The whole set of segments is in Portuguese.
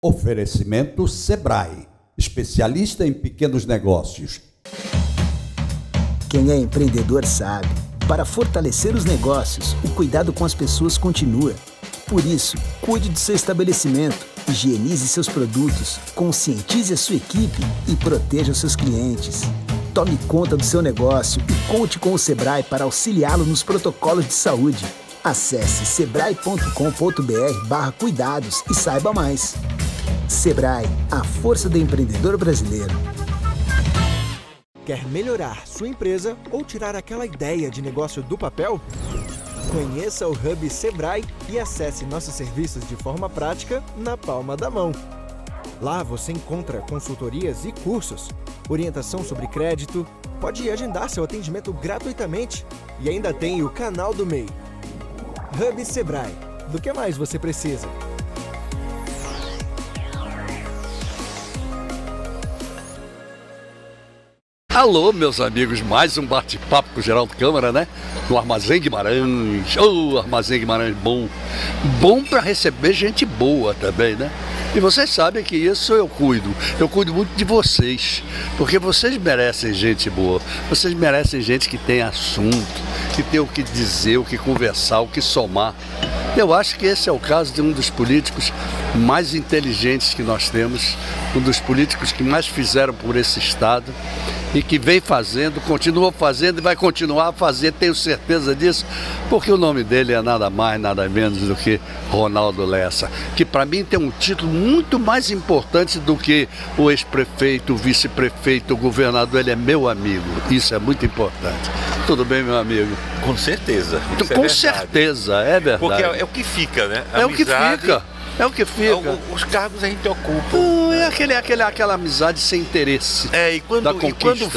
Oferecimento Sebrae, especialista em pequenos negócios. Quem é empreendedor sabe, para fortalecer os negócios, o cuidado com as pessoas continua. Por isso, cuide do seu estabelecimento, higienize seus produtos, conscientize a sua equipe e proteja os seus clientes. Tome conta do seu negócio e conte com o Sebrae para auxiliá-lo nos protocolos de saúde. Acesse sebrae.com.br/cuidados e saiba mais. Sebrae, a força do empreendedor brasileiro. Quer melhorar sua empresa ou tirar aquela ideia de negócio do papel? Conheça o Hub Sebrae e acesse nossos serviços de forma prática na palma da mão. Lá você encontra consultorias e cursos, orientação sobre crédito, pode agendar seu atendimento gratuitamente e ainda tem o canal do MEI. Hub Sebrae. Do que mais você precisa? Alô, meus amigos, mais um bate-papo com o Geraldo Câmara, né? No Armazém Guimarães. Armazém Guimarães bom. Bom para receber gente boa também, né? E vocês sabem que isso eu cuido. Eu cuido muito de vocês, porque vocês merecem gente boa. Vocês merecem gente que tem assunto, que tem o que dizer, o que conversar, o que somar. Eu acho que esse é o caso de um dos políticos mais inteligentes que nós temos, um dos políticos que mais fizeram por esse estado e que vem fazendo, continua fazendo e vai continuar a fazer, tenho certeza disso, porque o nome dele é nada mais, nada menos do que Ronaldo Lessa, que para mim tem um título muito mais importante do que o ex-prefeito, o vice-prefeito, o governador. Ele é meu amigo, isso é muito importante. Tudo bem, meu amigo? Com certeza. Com certeza, é verdade. Porque é o que fica, né? É o que fica. É o que fica. Os cargos a gente ocupa. É aquela amizade sem interesse. E quando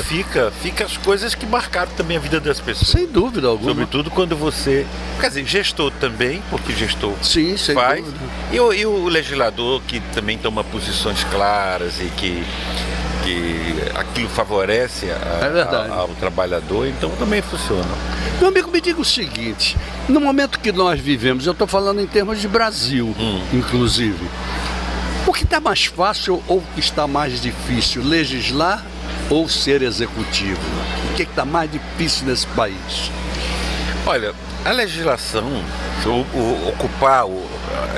fica as coisas que marcaram também a vida das pessoas. Sem dúvida alguma. Sobretudo quando você, quer dizer, gestor também, porque gestor sim, sem faz. Dúvida. E o legislador que também toma posições claras e que aquilo favorece ao trabalhador, então também funciona. Meu amigo, me diga o seguinte, no momento que nós vivemos, eu estou falando em termos de Brasil, inclusive, o que está mais fácil ou está mais difícil, legislar ou ser executivo? O que está mais difícil nesse país? Olha, a legislação, ocupar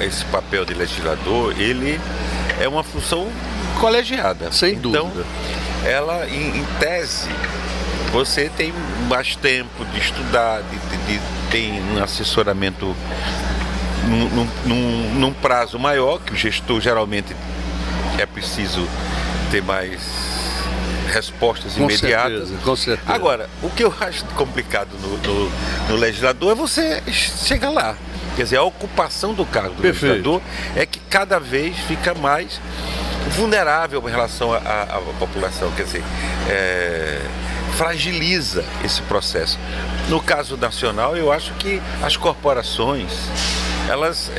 esse papel de legislador, ele é uma função colegiada. Sem dúvida. Então, ela, em tese, você tem mais tempo de estudar, tem um assessoramento num prazo maior, que o gestor geralmente é preciso ter mais respostas imediatas. Com certeza. Agora, o que eu acho complicado no legislador é você chegar lá. Quer dizer, a ocupação do cargo do legislador é que cada vez fica mais vulnerável em relação à população, quer dizer, fragiliza esse processo. No caso nacional, eu acho que as corporações, elas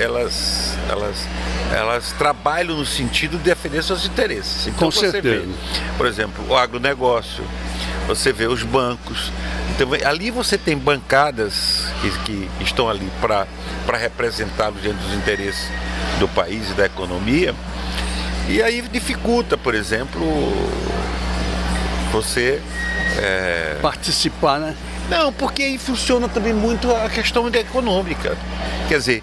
trabalham no sentido de defender seus interesses. Então você vê, por exemplo, o agronegócio, você vê os bancos. Então, ali você tem bancadas que estão ali para representá-lo diante dos interesses do país e da economia. E aí dificulta, por exemplo, você participar, né? Não, porque aí funciona também muito a questão econômica. Quer dizer,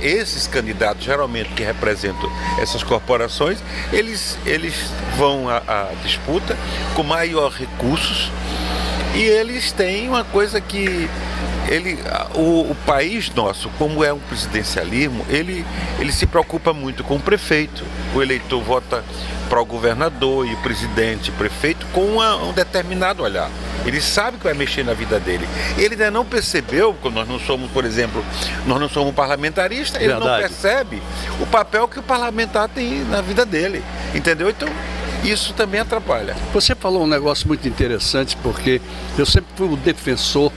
esses candidatos, geralmente, que representam essas corporações, eles vão à disputa com maior recursos e eles têm uma coisa que o país nosso, como é um presidencialismo, ele se preocupa muito com o prefeito. O eleitor vota para o governador e o presidente, o prefeito, com um determinado olhar. Ele sabe que vai mexer na vida dele. Ele ainda não percebeu, porque nós não somos, por exemplo, nós não somos parlamentaristas, ele não percebe o papel que o parlamentar tem na vida dele, entendeu? Então, isso também atrapalha. Você falou um negócio muito interessante, porque eu sempre fui o defensor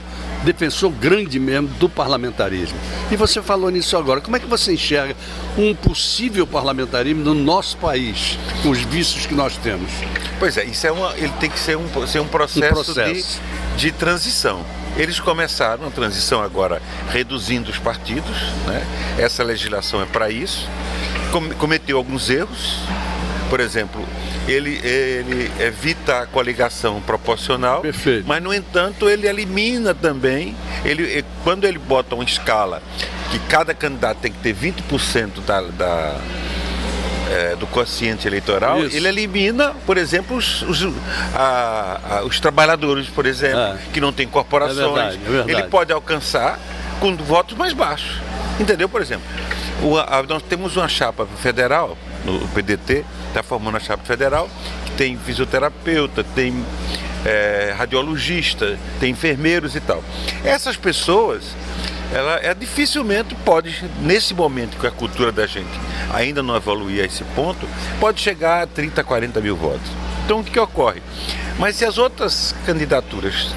grande mesmo do parlamentarismo. E você falou nisso agora. Como é que você enxerga um possível parlamentarismo no nosso país, com os vícios que nós temos? Pois é, ele tem que ser um processo de transição. Eles começaram a transição agora reduzindo os partidos, né? Essa legislação é para isso. Cometeu alguns erros. Por exemplo, ele evita a coligação proporcional, Perfeito. mas, no entanto, ele elimina também, quando ele bota uma escala que cada candidato tem que ter 20% do quociente eleitoral, Isso. ele elimina, por exemplo, os trabalhadores, por exemplo, que não têm corporações. É verdade. Ele pode alcançar com votos mais baixos. Entendeu? Por exemplo, nós temos uma chapa federal, no PDT, está formando a chapa federal, que tem fisioterapeuta, tem radiologista, tem enfermeiros e tal. Essas pessoas, ela dificilmente pode, nesse momento que a cultura da gente ainda não evoluir a esse ponto, pode chegar a 30, 40 mil votos. Então, o que ocorre? Mas se as outras candidaturas,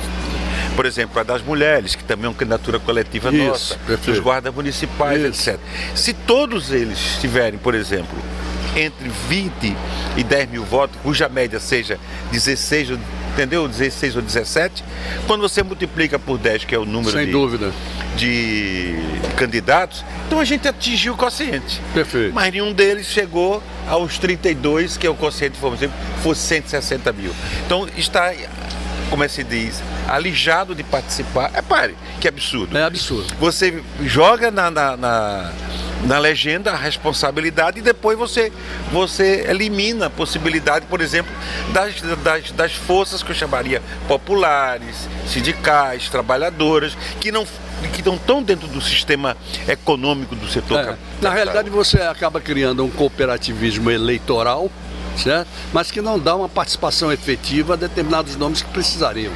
por exemplo, a das mulheres, que também é uma candidatura coletiva nossa, perfeito. dos guardas municipais, etc. Se todos eles tiverem, por exemplo, entre 20 e 10 mil votos, cuja média seja 16, entendeu? 16 ou 17, quando você multiplica por 10, que é o número Sem dúvida. de candidatos, então a gente atingiu o quociente. Perfeito. Mas nenhum deles chegou aos 32, que é o quociente, por exemplo, fosse 160 mil. Então está, como se diz, alijado de participar. Pare, que absurdo. É absurdo. Você joga na legenda a responsabilidade e depois você elimina a possibilidade, por exemplo, das forças que eu chamaria populares, sindicais, trabalhadoras, que não estão dentro do sistema econômico do setor capital. Na realidade, você acaba criando um cooperativismo eleitoral, certo? Mas que não dá uma participação efetiva a determinados nomes que precisariam.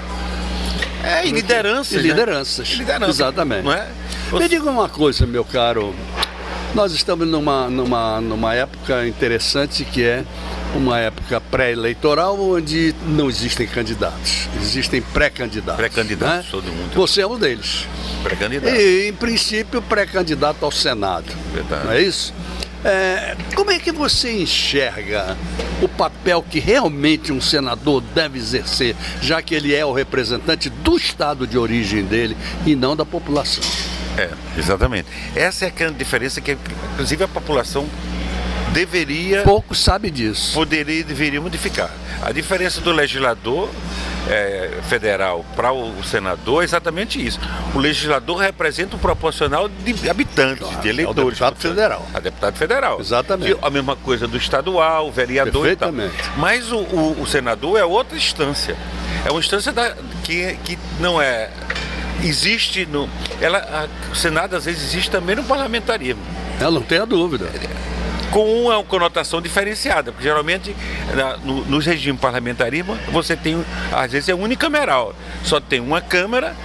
E lideranças. E lideranças. Né? Liderança, exatamente. Não é? Me diga uma coisa, meu caro. Nós estamos numa época interessante, que é uma época pré-eleitoral, onde não existem candidatos, existem pré-candidatos. Pré-candidatos, né? todo mundo. Você é um deles. Pré-candidato. E, em princípio, pré-candidato ao Senado. Verdade. Não é isso? Como é que você enxerga o papel que realmente um senador deve exercer, já que ele é o representante do estado de origem dele e não da população? Exatamente. Essa é a grande diferença que, inclusive, a população Pouco sabe disso. deveria modificar. A diferença do legislador federal para o senador é exatamente isso. O legislador representa um proporcional de habitantes, de eleitores. É o deputado federal. A deputado federal. Exatamente. A mesma coisa do estadual, o vereador e tal. Perfeitamente. Mas o senador é outra instância. É uma instância que não é... Existe no... o Senado, às vezes, existe também no parlamentarismo. Eu não tenho a dúvida. Com uma conotação diferenciada, porque geralmente nos regimes parlamentarismo você tem, às vezes é unicameral, só tem uma Câmara,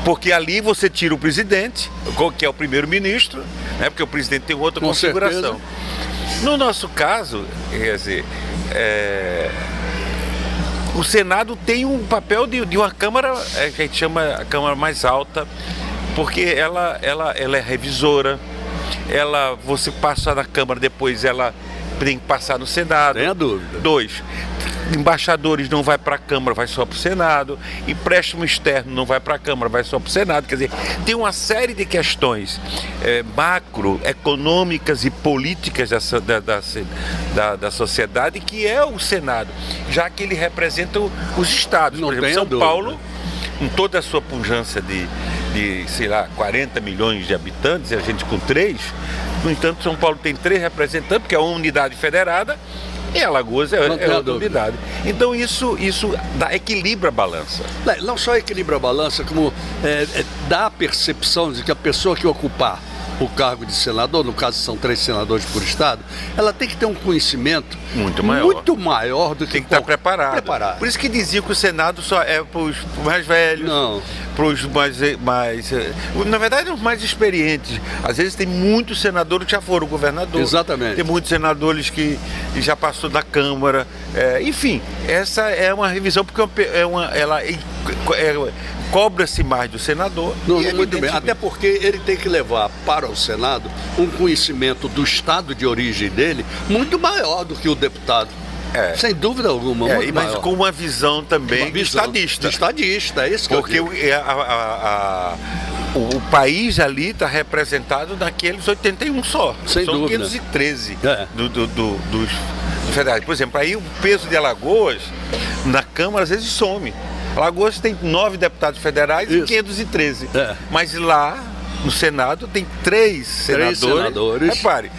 porque ali você tira o presidente, que é o primeiro-ministro, né, porque o presidente tem outra configuração. Certeza. No nosso caso, quer dizer, o Senado tem um papel de uma Câmara, que a gente chama a Câmara mais alta, porque ela é revisora. Você passa na Câmara, depois ela tem que passar no Senado. Sem a dúvida. 2. Embaixadores não vai para a Câmara, vai só para o Senado. Empréstimo externo não vai para a Câmara, vai só para o Senado. Quer dizer, tem uma série de questões macroeconômicas e políticas da sociedade que é o Senado, já que ele representa os estados. Não, por exemplo, São dúvida. Paulo, com toda a sua pujança de, sei lá, 40 milhões de habitantes, e a gente com 3. No entanto, São Paulo tem 3 representantes, porque é uma unidade federada, e Alagoas é outra unidade. Então isso equilibra a balança. Não só equilibra a balança, como dá a percepção de que a pessoa que ocupar o cargo de senador, no caso são 3 senadores por estado, ela tem que ter um conhecimento muito maior do que... Tem que estar preparado. Por isso que diziam que o Senado só é para os mais velhos, para os mais... Na verdade, os mais experientes. Às vezes tem muitos senadores que já foram governadores. Exatamente. Tem muitos senadores que já passou da Câmara. Enfim, essa é uma revisão, porque cobra-se mais do senador. Muito bem, até porque ele tem que levar para o Senado um conhecimento do estado de origem dele muito maior do que o deputado. Sem dúvida alguma, muito mas maior. com uma visão também Uma visão estadista. de estadista, é isso que Porque eu digo. o país ali está representado naqueles 81 só. Sem São dúvida. 513 É. dos federais. Por exemplo, aí o peso de Alagoas na Câmara às vezes some. Alagoas tem 9 deputados federais Isso. e 513. É. Mas lá no Senado tem 3 senadores. Repare,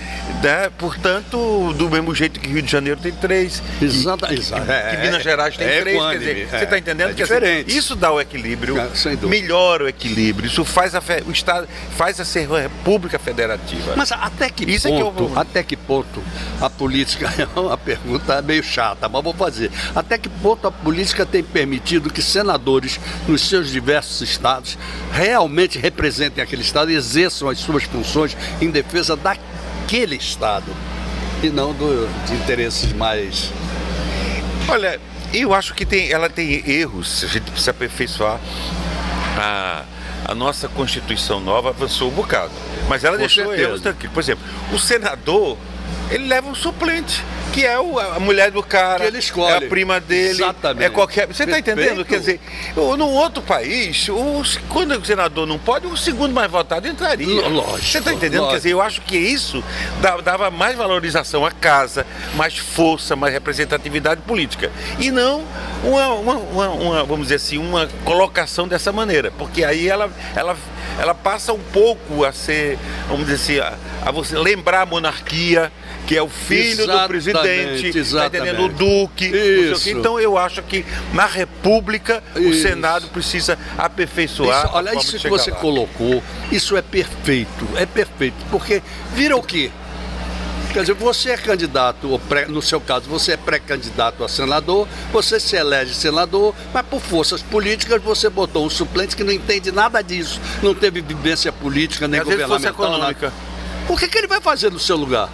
né? Portanto, do mesmo jeito que Rio de Janeiro tem 3. Exato. Que Minas Gerais tem 3, quer equânime, dizer, você está entendendo? É Quer dizer, diferente. isso dá o equilíbrio, Sem dúvida. melhora o equilíbrio, isso faz o Estado, faz a ser república federativa. Mas até que Isso é que eu ponto, vou- até que ponto a política, é uma pergunta meio chata, mas vou fazer. Até que ponto a política tem permitido que senadores nos seus diversos estados realmente representem aquele estado e exerçam as suas funções em defesa daquele estado e não de interesses mais... Olha, eu acho que ela tem erros, a gente precisa aperfeiçoar. A nossa Constituição nova avançou um bocado, mas ela Com deixou certeza. erros tranquilos. Por exemplo, o senador, ele leva um suplente, que é a mulher do cara, Que ele escolhe. é a prima dele, Exatamente. é qualquer... Você está entendendo? Perfeito. Quer dizer, num outro país, quando o senador não pode, o segundo mais votado entraria. Lógico, Você está entendendo? lógico. Quer dizer, eu acho que isso dava mais valorização à casa, mais força, mais representatividade política. E não vamos dizer assim, uma colocação dessa maneira. Porque aí ela passa um pouco a ser, vamos dizer assim, a você lembrar a monarquia, que é o filho do presidente, tá entendendo? O duque, não sei o quê. Então eu acho que na República o Isso. Senado precisa aperfeiçoar. Isso, olha, a forma isso de que chegar você lá. colocou, isso é perfeito, porque vira o quê? Quer dizer, você é candidato, no seu caso, você é pré-candidato a senador, você se elege senador, mas por forças políticas você botou um suplente que não entende nada disso, não teve vivência política nem Às vezes fosse governamental. econômica. Nada. O que ele vai fazer no seu lugar?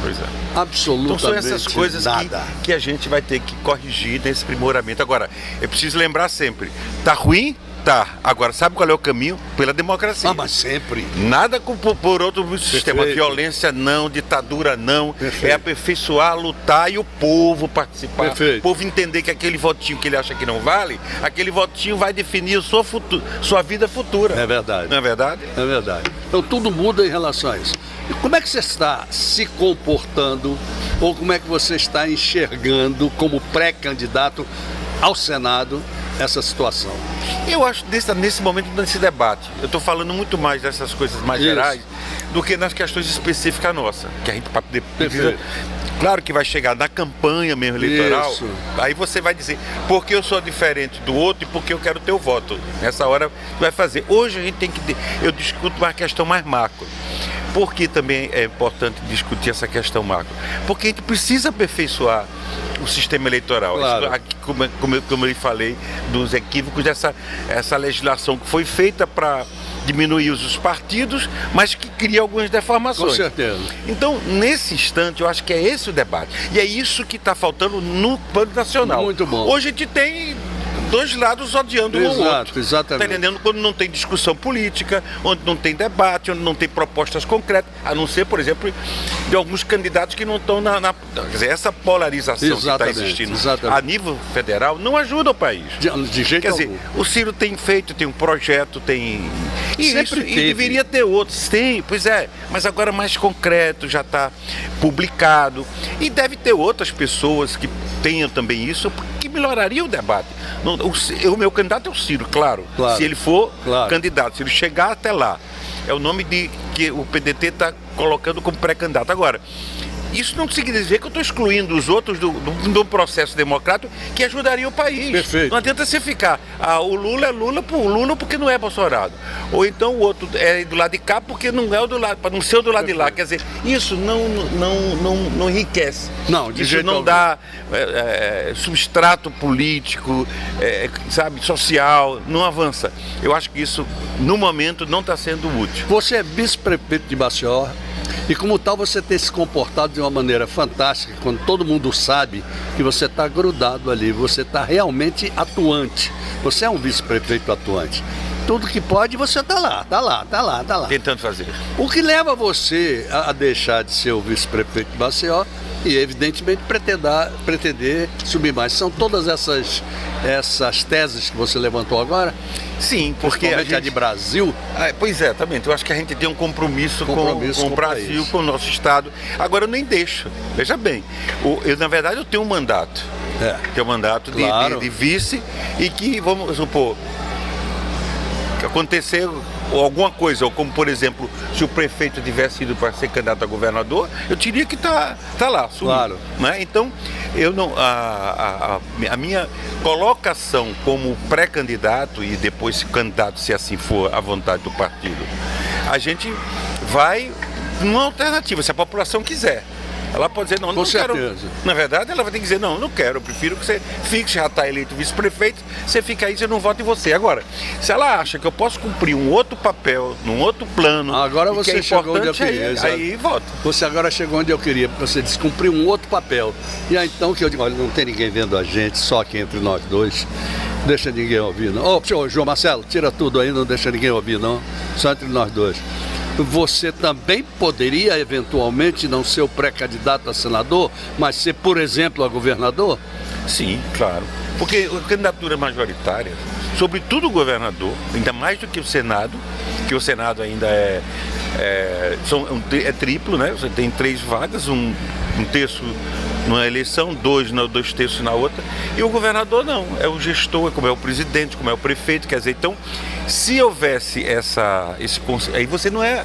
Pois é. Absolutamente Então são essas coisas nada. que a gente vai ter que corrigir nesse aprimoramento. Agora, é preciso lembrar sempre, tá ruim? Tá. Agora, sabe qual é o caminho? Pela democracia. Mas sempre. Nada por outro sistema. Perfeito. Violência não, ditadura não. Perfeito. É aperfeiçoar, lutar e o povo participar. Perfeito. O povo entender que aquele votinho que ele acha que não vale, aquele votinho vai definir a sua vida futura. É verdade. Não é verdade? É verdade. Então tudo muda em relação a isso. E como é que você está se comportando ou como é que você está enxergando como pré-candidato ao Senado essa situação? Eu acho nesse momento desse debate, eu estou falando muito mais dessas coisas mais Isso. gerais do que nas questões específicas nossas, que a gente precisa. Perfeito. Claro que vai chegar na campanha mesmo eleitoral, Isso. aí você vai dizer porque eu sou diferente do outro e porque eu quero teu voto. Nessa hora vai fazer. Hoje a gente tem que. Eu discuto uma questão mais macro. Por que também é importante discutir essa questão macro? Porque a gente precisa aperfeiçoar o sistema eleitoral. Claro. Isso, aqui, como eu falei, dos equívocos dessa legislação que foi feita para diminuir os partidos, mas que cria algumas deformações. Com certeza. Então, nesse instante, eu acho que é esse o debate. E é isso que está faltando no plano nacional. Muito bom. Hoje a gente tem dois lados odiando um ao Exato, outro. exatamente. Tá entendendo? Quando não tem discussão política, onde não tem debate, onde não tem propostas concretas, a não ser, por exemplo, de alguns candidatos que não estão quer dizer, essa polarização que está Exatamente, existindo exatamente. a nível federal não ajuda o país. De jeito Quer algum. dizer, o Ciro tem um projeto, tem... Sempre E teve. deveria ter outros. Tem, pois é. Mas agora mais concreto, já está publicado. E deve ter outras pessoas que tenham também isso, que melhoraria o debate. O meu candidato é o Ciro, claro. Claro. Se ele for Claro. candidato, se ele chegar até lá. É o nome que o PDT está colocando como pré-candidato. Agora, isso não significa que eu estou excluindo os outros do processo democrático que ajudaria o país. Perfeito. Não adianta você ficar, o Lula é Lula porque não é Bolsonaro. Ou então o outro é do lado de cá porque não é o do lado, para não ser o do lado de lá. Quer dizer, isso não enriquece. Não, de isso jeito não algum. dá substrato político, sabe, social, não avança. Eu acho que isso, no momento, não está sendo útil. Você é vice-prefeito de Maceió e como tal você tem se comportado de uma maneira fantástica, quando todo mundo sabe que você está grudado ali, você está realmente atuante. Você é um vice-prefeito atuante. Tudo que pode, você está lá. Tentando fazer. O que leva você a deixar de ser o vice-prefeito de Maceió e, evidentemente, pretender subir mais. São todas essas teses que você levantou agora? Sim, porque a de Brasil. Pois é, também. Eu acho que a gente tem um compromisso com o Brasil, país, com o nosso Estado. Agora, eu nem deixo. Veja bem, na verdade, eu tenho um mandato. Tenho um mandato de vice e que, vamos supor, que acontecer alguma coisa, ou como, por exemplo, se o prefeito tivesse ido para ser candidato a governador, eu teria que tá lá, sumido, claro. Né? Então, eu não, a minha colocação como pré-candidato e depois se candidato, se assim for a vontade do partido, a gente vai numa alternativa, se a população quiser. Ela pode dizer, não quero. Na verdade, ela vai ter que dizer, não quero, eu prefiro que você fique, já está eleito vice-prefeito, você fica aí, você não vota em você. Agora, se ela acha que eu posso cumprir um outro papel, num outro plano, agora você que é chegou onde eu queria, aí vota. Você agora chegou onde eu queria, porque você disse cumprir um outro papel. E aí então que eu digo, olha, não tem ninguém vendo a gente, só aqui entre nós dois. Deixa ninguém ouvir, não. Ô, João Marcelo, tira tudo aí, não deixa ninguém ouvir, não. Só entre nós dois. Você também poderia, eventualmente, não ser o pré-candidato a senador, mas ser, por exemplo, a governador? Sim, claro. Porque a candidatura majoritária, sobretudo o governador, ainda mais do que o Senado, que o Senado ainda é triplo, né? Você tem 3 vagas, um terço numa eleição, 2 terços na outra, e o governador não, é o gestor, como é o presidente, como é o prefeito, quer dizer, então, se houvesse aí você não é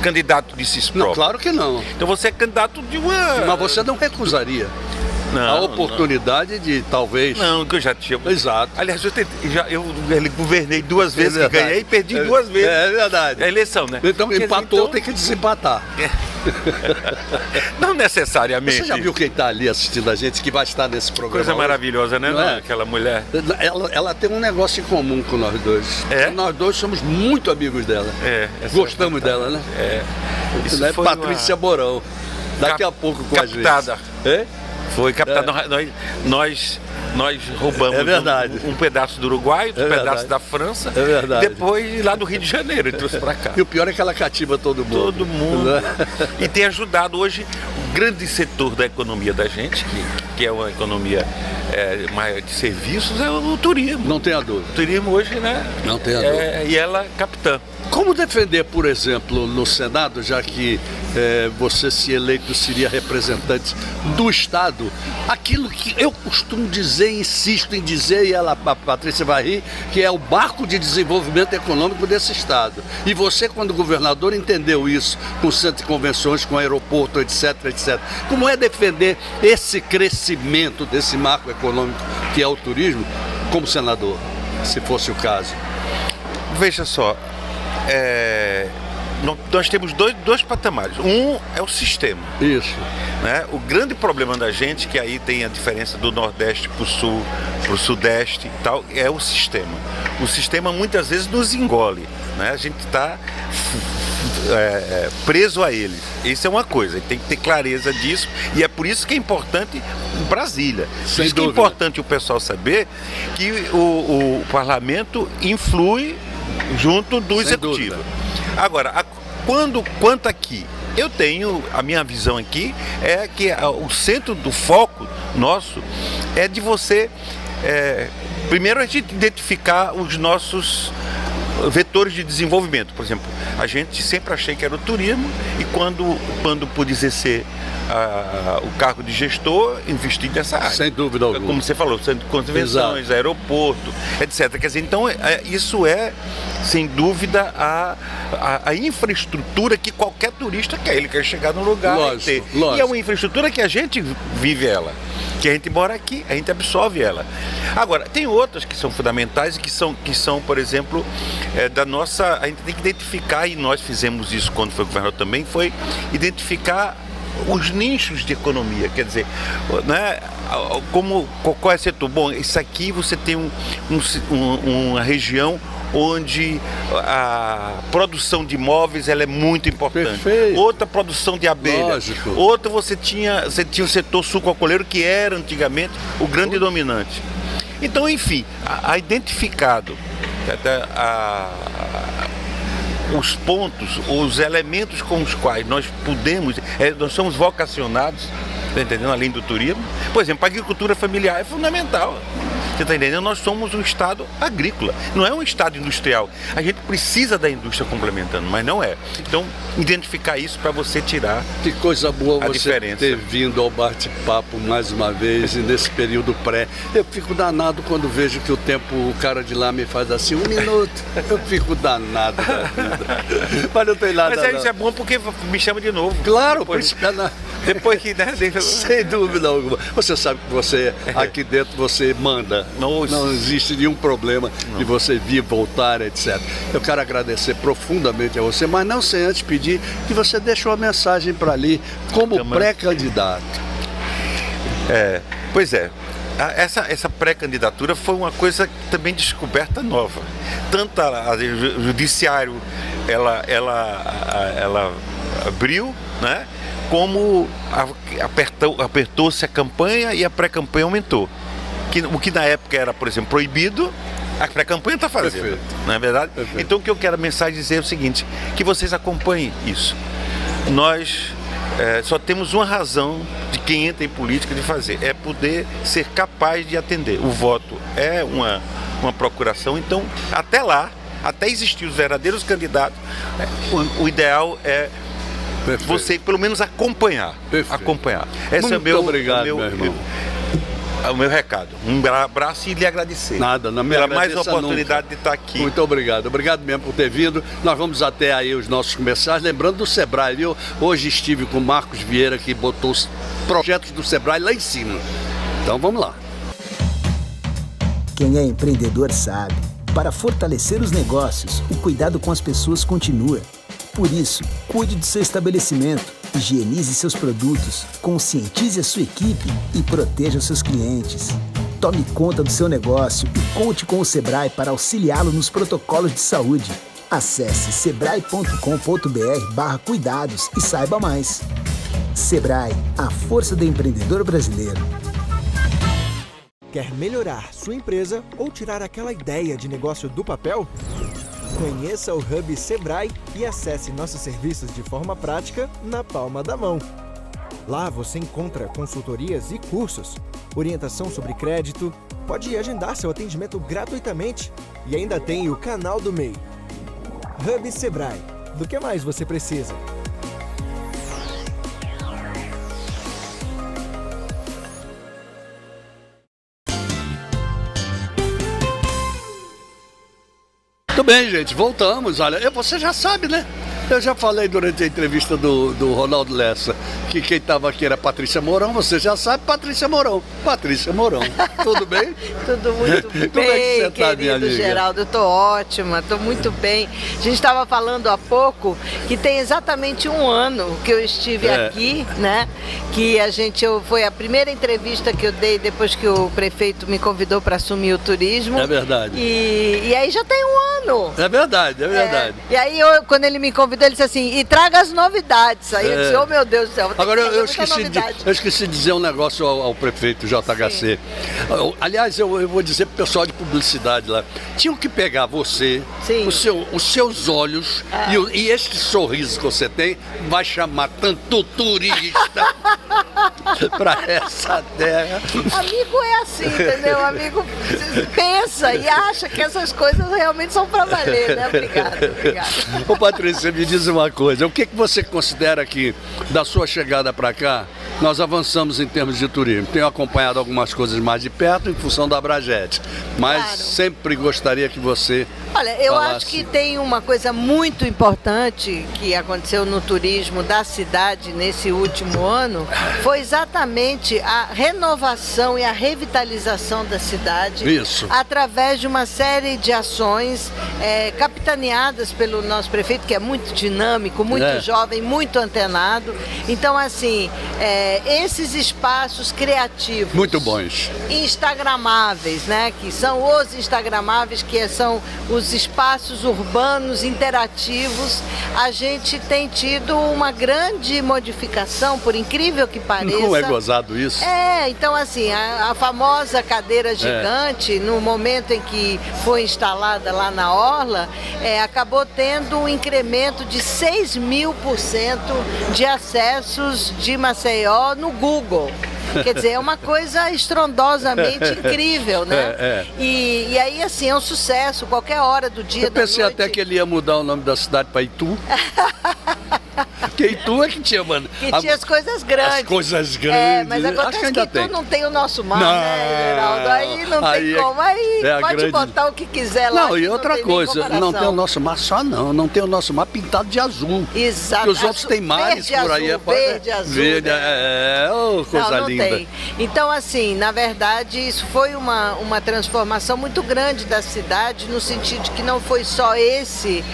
candidato de si próprio. Não, claro que não. Então você é candidato de uma... Mas você não recusaria a oportunidade de talvez... Não, que eu já tinha... Exato. Aliás, eu governei 2 vezes, que ganhei e perdi 2 vezes. É verdade. É a eleição, né? Então empatou, tem que desempatar. Não necessariamente. Você já viu quem está ali assistindo a gente, que vai estar nesse programa? Coisa maravilhosa, né? Não é? Aquela mulher. Ela tem um negócio em comum com nós dois. Nós dois somos muito amigos dela. Gostamos dela, né? Isso né? foi Patrícia Mourão. Daqui a pouco com captada. a gente. Foi captada. Nós roubamos um pedaço do Uruguai, outro pedaço da França, depois lá do Rio de Janeiro e trouxe para cá. E o pior é que ela cativa todo mundo. Todo mundo. E tem ajudado hoje o grande setor da economia da gente, que é uma economia maior de serviços, é o turismo. Não tenha dúvida. O turismo hoje, né? Não tenha dúvida. E ela capitã. Como defender, por exemplo, no Senado, já que você, se eleito, seria representante do Estado, aquilo que eu costumo dizer, insisto em dizer, e a Patrícia vai rir, que é o barco de desenvolvimento econômico desse Estado. E você, quando governador, entendeu isso, com o centro de convenções, com o aeroporto, etc, etc. Como é defender esse crescimento desse marco econômico que é o turismo, como senador, se fosse o caso? Veja só, nós temos dois patamares. Um é o sistema. Isso. Né? O grande problema da gente, que aí tem a diferença do Nordeste para o Sul, para o Sudeste e tal, é o sistema. O sistema muitas vezes nos engole. Né? A gente está preso a ele. Isso é uma coisa, tem que ter clareza disso, e é por isso que é importante Brasília. Por isso que é importante o pessoal saber que o parlamento influi junto do executivo. Agora, quanto aqui, eu tenho, a minha visão aqui é que o centro do foco nosso é de você, primeiro a gente identificar os nossos vetores de desenvolvimento. Por exemplo, a gente sempre achei que era o turismo, e quando pude exercer o cargo de gestor, investi nessa área. Sem dúvida alguma. Como você falou, centro de convenções, aeroporto, etc. Quer dizer, então isso é, sem dúvida, a infraestrutura que qualquer turista quer. Ele quer chegar num lugar e ter. E é uma infraestrutura que a gente vive ela. Que a gente mora aqui, a gente absorve ela. Agora, tem outras que são fundamentais e que são, por exemplo, da nossa... A gente tem que identificar, e nós fizemos isso quando foi governador também, foi identificar os nichos de economia. Quer dizer, né, qual é o setor? Bom, isso aqui você tem uma região onde a produção de imóveis ela é muito importante. Perfeito. Outra, produção de abelha. Lógico. Outra, você tinha o setor sucroalcooleiro, que era antigamente o grande dominante. Então, enfim, identificado os pontos, os elementos com os quais nós somos vocacionados tá entendendo? Além do turismo. Por exemplo, a agricultura familiar é fundamental. Você está entendendo? Nós somos um estado agrícola, não é um estado industrial. A gente precisa da indústria complementando, mas não é. Então, identificar isso para você tirar Que coisa boa a você diferença. ter vindo ao bate-papo mais uma vez, e nesse período pré. Eu fico danado quando vejo que o tempo, o cara de lá me faz assim, 1 minuto. Eu fico danado da vida. Mas não tem nada. Mas isso é bom porque me chama de novo. Claro, depois, pois, depois que... Né, sem dúvida alguma. Você sabe que você, aqui dentro, você manda. Nossa. Não existe nenhum problema de você vir, voltar, etc. Eu quero agradecer profundamente a você, mas não sem antes pedir que você deixe uma mensagem para ali, como pré-candidato. Pois é. Essa pré-candidatura foi uma coisa também descoberta nova. Tanto o judiciário ela abriu, né? Como apertou-se a campanha e a pré-campanha aumentou. O que na época era, por exemplo, proibido, a pré-campanha está fazendo. Perfeito. Não é verdade? Perfeito. Então o que eu quero a mensagem dizer é o seguinte, que vocês acompanhem isso. Nós só temos uma razão de quem entra em política de fazer, é poder ser capaz de atender. O voto é uma procuração, então até lá, até existir os verdadeiros candidatos, o ideal é Perfeito. você pelo menos acompanhar. Perfeito. Acompanhar. Esse Muito é o meu, obrigado, meu irmão. o meu recado. Um abraço e lhe agradecer. Nada, não me pela mais agradeça oportunidade nunca. de estar aqui. Muito obrigado. Obrigado mesmo por ter vindo. Nós vamos até aí os nossos comerciais. Lembrando do Sebrae, viu? Hoje estive com o Marcos Vieira, que botou os projetos do Sebrae lá em cima. Então vamos lá. Quem é empreendedor sabe. Para fortalecer os negócios, o cuidado com as pessoas continua. Por isso, cuide do seu estabelecimento, higienize seus produtos, conscientize a sua equipe e proteja os seus clientes. Tome conta do seu negócio e conte com o Sebrae para auxiliá-lo nos protocolos de saúde. Acesse sebrae.com.br/cuidados e saiba mais. Sebrae, a força do empreendedor brasileiro. Quer melhorar sua empresa ou tirar aquela ideia de negócio do papel? Conheça o Hub Sebrae e acesse nossos serviços de forma prática na palma da mão. Lá você encontra consultorias e cursos, orientação sobre crédito, pode agendar seu atendimento gratuitamente e ainda tem o canal do MEI. Hub Sebrae. Do que mais você precisa? Muito bem, gente, voltamos. Olha, você já sabe, né? Eu já falei durante a entrevista do Ronaldo Lessa que quem estava aqui era Patrícia Mourão. Você já sabe, Patrícia Mourão. Patrícia Mourão. Tudo bem? Tudo muito bem, Como é que você tá, minha querido amiga? Geraldo. Eu tô ótima, tô muito bem. A gente estava falando há pouco que tem exatamente 1 ano que eu estive aqui, né? Que foi a primeira entrevista que eu dei depois que o prefeito me convidou para assumir o turismo. É verdade. E aí já tem 1 ano. É verdade, é verdade. E aí, quando ele me convidou, ele disse assim, e traga as novidades. Aí eu disse, oh meu Deus do céu, Agora, eu eu esqueci de dizer um negócio ao prefeito JHC. Aliás, eu vou dizer pro pessoal de publicidade lá. Tinham que pegar você, Sim. os seus olhos e este sorriso que você tem vai chamar tanto turista para essa terra. Amigo é assim, entendeu? Amigo pensa e acha que essas coisas realmente são para valer, né? Obrigada. Ô Patrícia, me diz uma coisa, o que você considera que da sua chegada para cá, nós avançamos em termos de turismo? Tenho acompanhado algumas coisas mais de perto em função da Abrajet, mas Claro. sempre gostaria que você Olha, eu falasse. acho que tem uma coisa muito importante que aconteceu no turismo da cidade nesse último ano, foi exatamente a renovação e a revitalização da cidade. Isso. Através de uma série de ações capitaneadas pelo nosso prefeito, que é muito dinâmico, muito jovem, muito antenado. Então, assim, esses espaços criativos. Muito bons. Instagramáveis, né? Que são os instagramáveis, que são os espaços urbanos interativos. A gente tem tido uma grande modificação, por incrível que pareça. Não é gozado isso? Então assim, a famosa cadeira gigante, no momento em que foi instalada lá na Orla, acabou tendo um incremento de 6.000% de acessos de Maceió no Google. Quer dizer, é uma coisa estrondosamente incrível, né? E aí, assim, é um sucesso, qualquer hora do dia, Eu pensei até que ele ia mudar o nome da cidade para Itu. Porque Itu é que tinha, mano. Que tinha as coisas grandes. As coisas grandes. Mas acontece que Itu não tem o nosso mar, né, Geraldo? Aí não tem como. Aí pode botar o que quiser lá. Não, e outra coisa, não tem o nosso mar só não tem o nosso mar pintado de azul. Exato. Porque os outros têm mares por aí. Verde, azul. Verde, coisa linda. Tem. Então, assim, na verdade, isso foi uma transformação muito grande da cidade, no sentido de que não foi só esse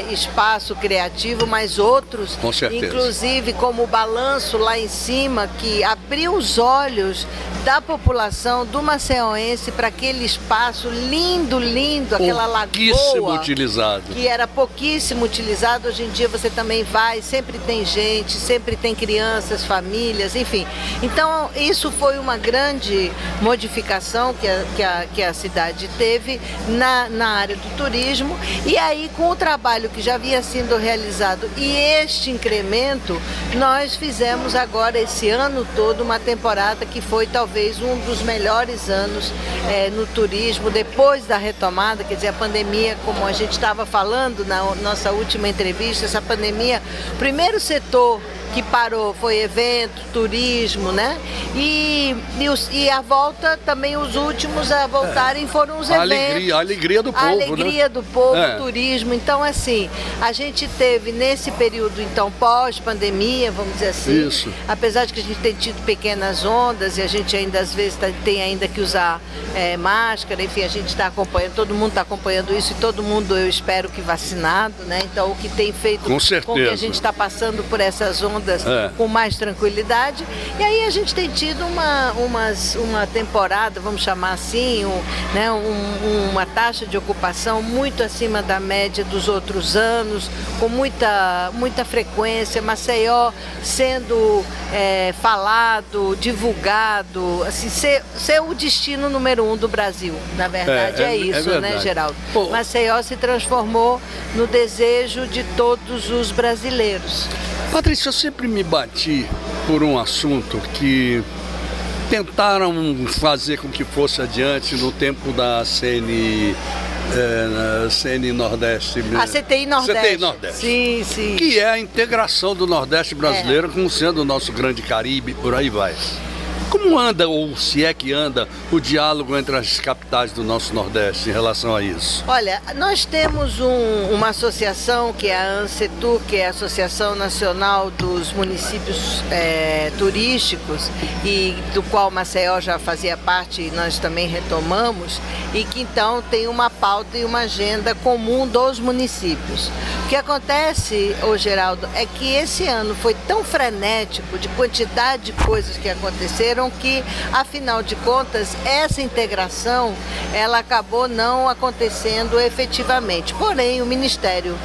espaço criativo, mas outros, com certeza. Inclusive como o Balanço lá em cima, que abriu os olhos da população do maceoense para aquele espaço lindo, aquela lagoa. Pouquíssimo utilizado. Que era pouquíssimo utilizado. Hoje em dia você também vai, sempre tem gente, sempre tem crianças, famílias, enfim. Então, isso foi uma grande modificação que a cidade teve na área do turismo. E aí, com o trabalho que já havia sido realizado e este incremento, nós fizemos agora, esse ano todo, uma temporada que foi talvez um dos melhores anos no turismo, depois da retomada. Quer dizer, a pandemia, como a gente estava falando na nossa última entrevista, essa pandemia, o primeiro setor que parou foi evento, turismo, né? E a volta também, os últimos a voltarem foram os eventos. A alegria do povo, a alegria do povo, turismo. Então, assim, a gente teve nesse período, então, pós-pandemia, vamos dizer assim. Isso. Apesar de que a gente tem tido pequenas ondas e a gente ainda, às vezes, tem ainda que usar máscara, enfim, a gente está acompanhando, todo mundo está acompanhando isso e todo mundo, eu espero que vacinado, né? Então, o que tem feito com que a gente está passando por essas ondas com mais tranquilidade. E aí a gente tem tido uma temporada, vamos chamar assim, uma taxa de ocupação muito acima da média dos outros anos, com muita frequência, Maceió sendo falado, divulgado, assim, ser o destino número 1 do Brasil. Na verdade é isso, né, Geraldo? Maceió se transformou no desejo de todos os brasileiros. Patrícia, eu sempre me bati por um assunto que tentaram fazer com que fosse adiante no tempo da CN Nordeste. A CTI Nordeste. CTI Nordeste. Sim, sim. Que é a integração do Nordeste brasileiro como sendo o nosso grande Caribe, por aí vai. Como anda, ou se é que anda, o diálogo entre as capitais do nosso Nordeste em relação a isso? Olha, nós temos uma associação que é a ANSETUR, que é a Associação Nacional dos Municípios Turísticos, e do qual Maceió já fazia parte e nós também retomamos, e que então tem uma pauta e uma agenda comum dos municípios. O que acontece, Geraldo, é que esse ano foi tão frenético de quantidade de coisas que aconteceram que, afinal de contas, essa integração ela acabou não acontecendo efetivamente. Porém, o Ministério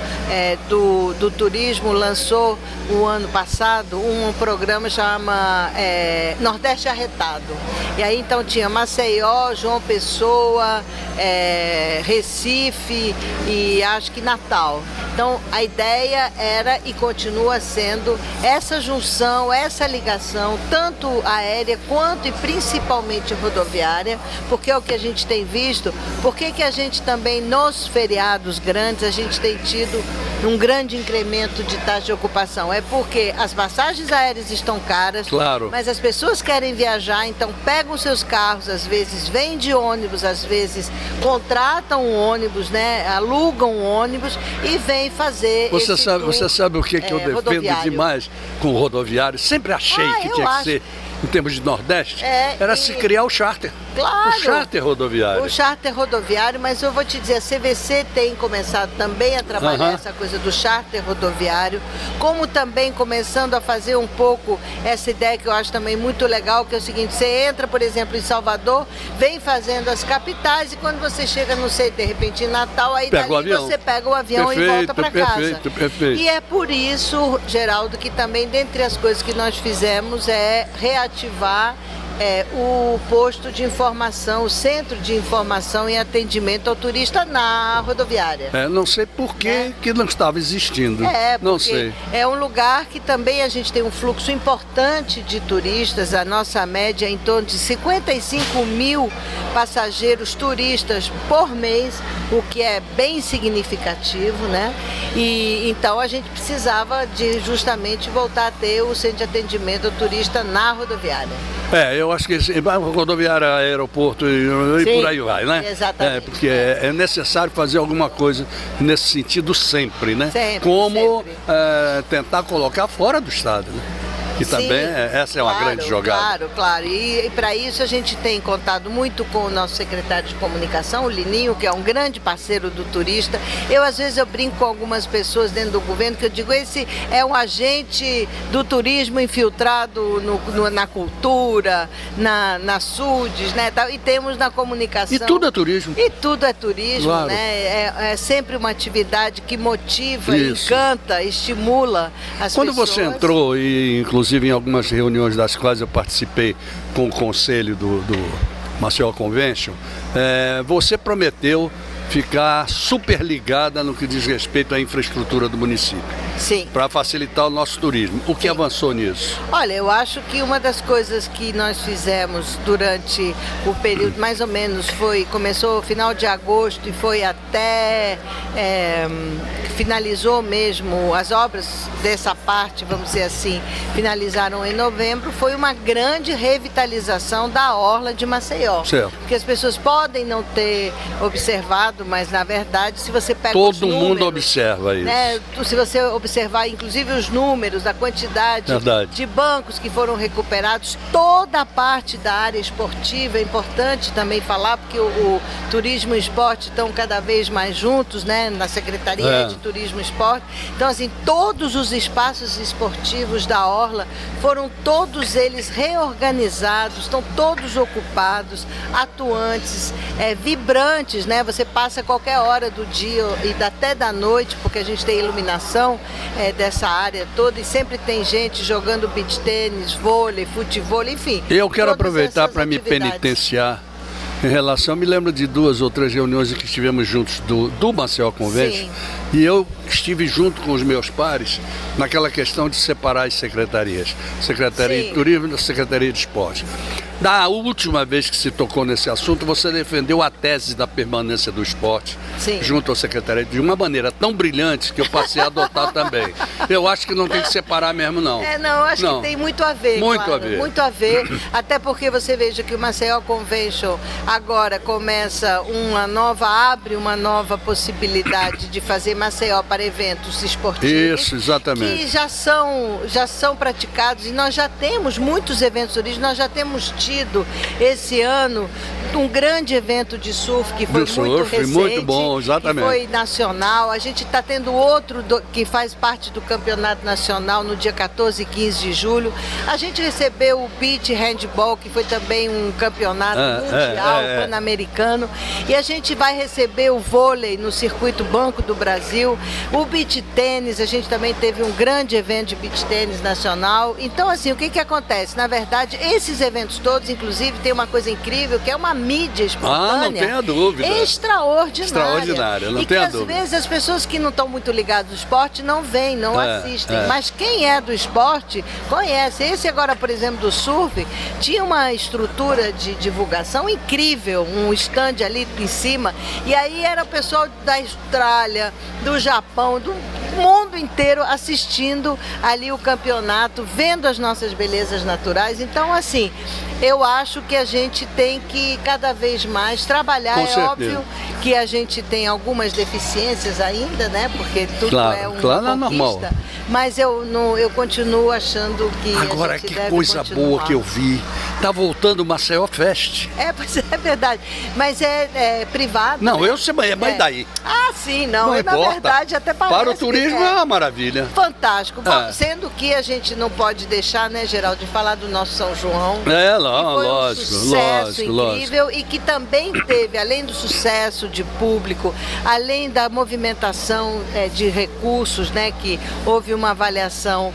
do Turismo lançou o ano passado um programa chama Nordeste Arretado. E aí então tinha Maceió, João Pessoa, Recife e acho que Natal. Então a ideia era e continua sendo essa junção, essa ligação, tanto aérea quanto e principalmente rodoviária, porque é o que a gente tem visto. Por que a gente também nos feriados grandes a gente tem tido um grande incremento de taxa de ocupação? É porque as passagens aéreas estão caras, claro, mas as pessoas querem viajar, então pegam seus carros, às vezes vêm de ônibus, às vezes contratam um ônibus, né? Alugam um ônibus e vêm fazer Você sabe o que eu defendo demais com o rodoviário? Sempre achei que tinha que ser, em termos de Nordeste, era se criar o charter. Claro. O charter rodoviário. O charter rodoviário, mas eu vou te dizer, a CVC tem começado também a trabalhar essa coisa do charter rodoviário, como também começando a fazer um pouco essa ideia que eu acho também muito legal, que é o seguinte, você entra, por exemplo, em Salvador, vem fazendo as capitais e quando você chega, não sei, de repente em Natal, aí dali você pega o avião e volta para casa. Perfeito. E é por isso, Geraldo, que também dentre as coisas que nós fizemos é reativar o posto de informação, o centro de informação e atendimento ao turista na rodoviária. Não sei por que não estava existindo. Não sei. É um lugar que também a gente tem um fluxo importante de turistas, a nossa média é em torno de 55 mil passageiros turistas por mês, o que é bem significativo, né? E então a gente precisava de justamente voltar a ter o centro de atendimento ao turista na rodoviária. Eu acho que rodoviária, aeroporto e por aí vai, né? Exatamente. Porque é necessário fazer alguma coisa nesse sentido sempre, né? Como tentar colocar fora do estado, né? Que também essa é uma grande jogada. Claro. E para isso a gente tem contado muito com o nosso secretário de comunicação, o Lininho, que é um grande parceiro do turista. Às vezes eu brinco com algumas pessoas dentro do governo que eu digo, esse é um agente do turismo infiltrado na cultura, na SUDES, né? E temos na comunicação. E tudo é turismo. Claro. Né? É sempre uma atividade que motiva, encanta, estimula as pessoas. Quando você entrou e inclusive em algumas reuniões das quais eu participei com o conselho do Maceió Convention, você prometeu ficar super ligada no que diz respeito à infraestrutura do município. Sim. Para facilitar o nosso turismo. O que avançou nisso? Olha, eu acho que uma das coisas que nós fizemos durante o período, mais ou menos, começou no final de agosto e foi até, finalizou mesmo, as obras dessa parte, vamos dizer assim, finalizaram em novembro, foi uma grande revitalização da orla de Maceió. Certo. Porque as pessoas podem não ter observado, mas na verdade, se você pega todo mundo observa isso. Né, se você observar, inclusive os números, a quantidade de bancos que foram recuperados, toda a parte da área esportiva, é importante também falar, porque o turismo e o esporte estão cada vez mais juntos, né, na Secretaria de Turismo e Esporte. Então, assim, todos os espaços esportivos da orla foram todos eles reorganizados, estão todos ocupados, atuantes, vibrantes, né? Você passa qualquer hora do dia e até da noite, porque a gente tem iluminação dessa área toda e sempre tem gente jogando beach tênis, vôlei, futevôlei, enfim. Eu quero aproveitar para me penitenciar em relação, me lembro de 2 ou 3 reuniões que estivemos juntos do Maceió Convention, e eu estive junto com os meus pares naquela questão de separar as secretarias, Secretaria de Turismo e Secretaria de Esporte. Da última vez que se tocou nesse assunto, você defendeu a tese da permanência do esporte junto ao secretariado de uma maneira tão brilhante que eu passei a adotar também. Eu acho que não tem que separar mesmo, não. Eu acho que tem muito a ver, muito a ver, até porque você veja que o Maceió Convention agora abre uma nova possibilidade de fazer Maceió para eventos esportivos. Isso, exatamente. Que já são praticados e nós já temos muitos eventos turísticos, nós já temos tido esse ano um grande evento de surf que foi muito recente, muito bom, exatamente. Que foi nacional. A gente está tendo outro que faz parte do campeonato nacional no dia 14 e 15 de julho. A gente recebeu o Beach Handball, que foi também um campeonato mundial, pan-americano. E a gente vai receber o vôlei no circuito Banco do Brasil. O beach tênis, a gente também teve um grande evento de beach tênis nacional. Então, assim, o que acontece? Na verdade, esses eventos todos, inclusive, tem uma coisa incrível, que é uma mídia espontânea. Não tenha dúvida. Extraordinária. Não tenha dúvida. Às vezes as pessoas que não estão muito ligadas no esporte não vêm, não assistem. Mas quem é do esporte conhece. Esse agora, por exemplo, do surf, tinha uma estrutura de divulgação incrível, um stand ali em cima. E aí era o pessoal da Austrália, do Japão, do mundo inteiro assistindo ali o campeonato, vendo as nossas belezas naturais. Então, assim, eu acho que a gente tem que cada vez mais trabalhar. Óbvio que a gente tem algumas deficiências ainda, né? Porque tudo é uma conquista. Normal. Mas eu continuo achando que agora, a gente que deve coisa continuar. boa que eu vi Tá voltando o Maceió Fest. Pois é verdade. Mas é privado. Não, né? eu sei, mas daí? Ah, sim, não. Não Na importa. verdade, até parece Para o turismo que é uma maravilha. fantástico. Bom, É. sendo que a gente não pode deixar, né, Geraldo, de falar do nosso São João. É, Que foi lógico, um sucesso lógico, lógico. incrível e que também teve, além do sucesso de público, além da movimentação de recursos, né, que houve uma avaliação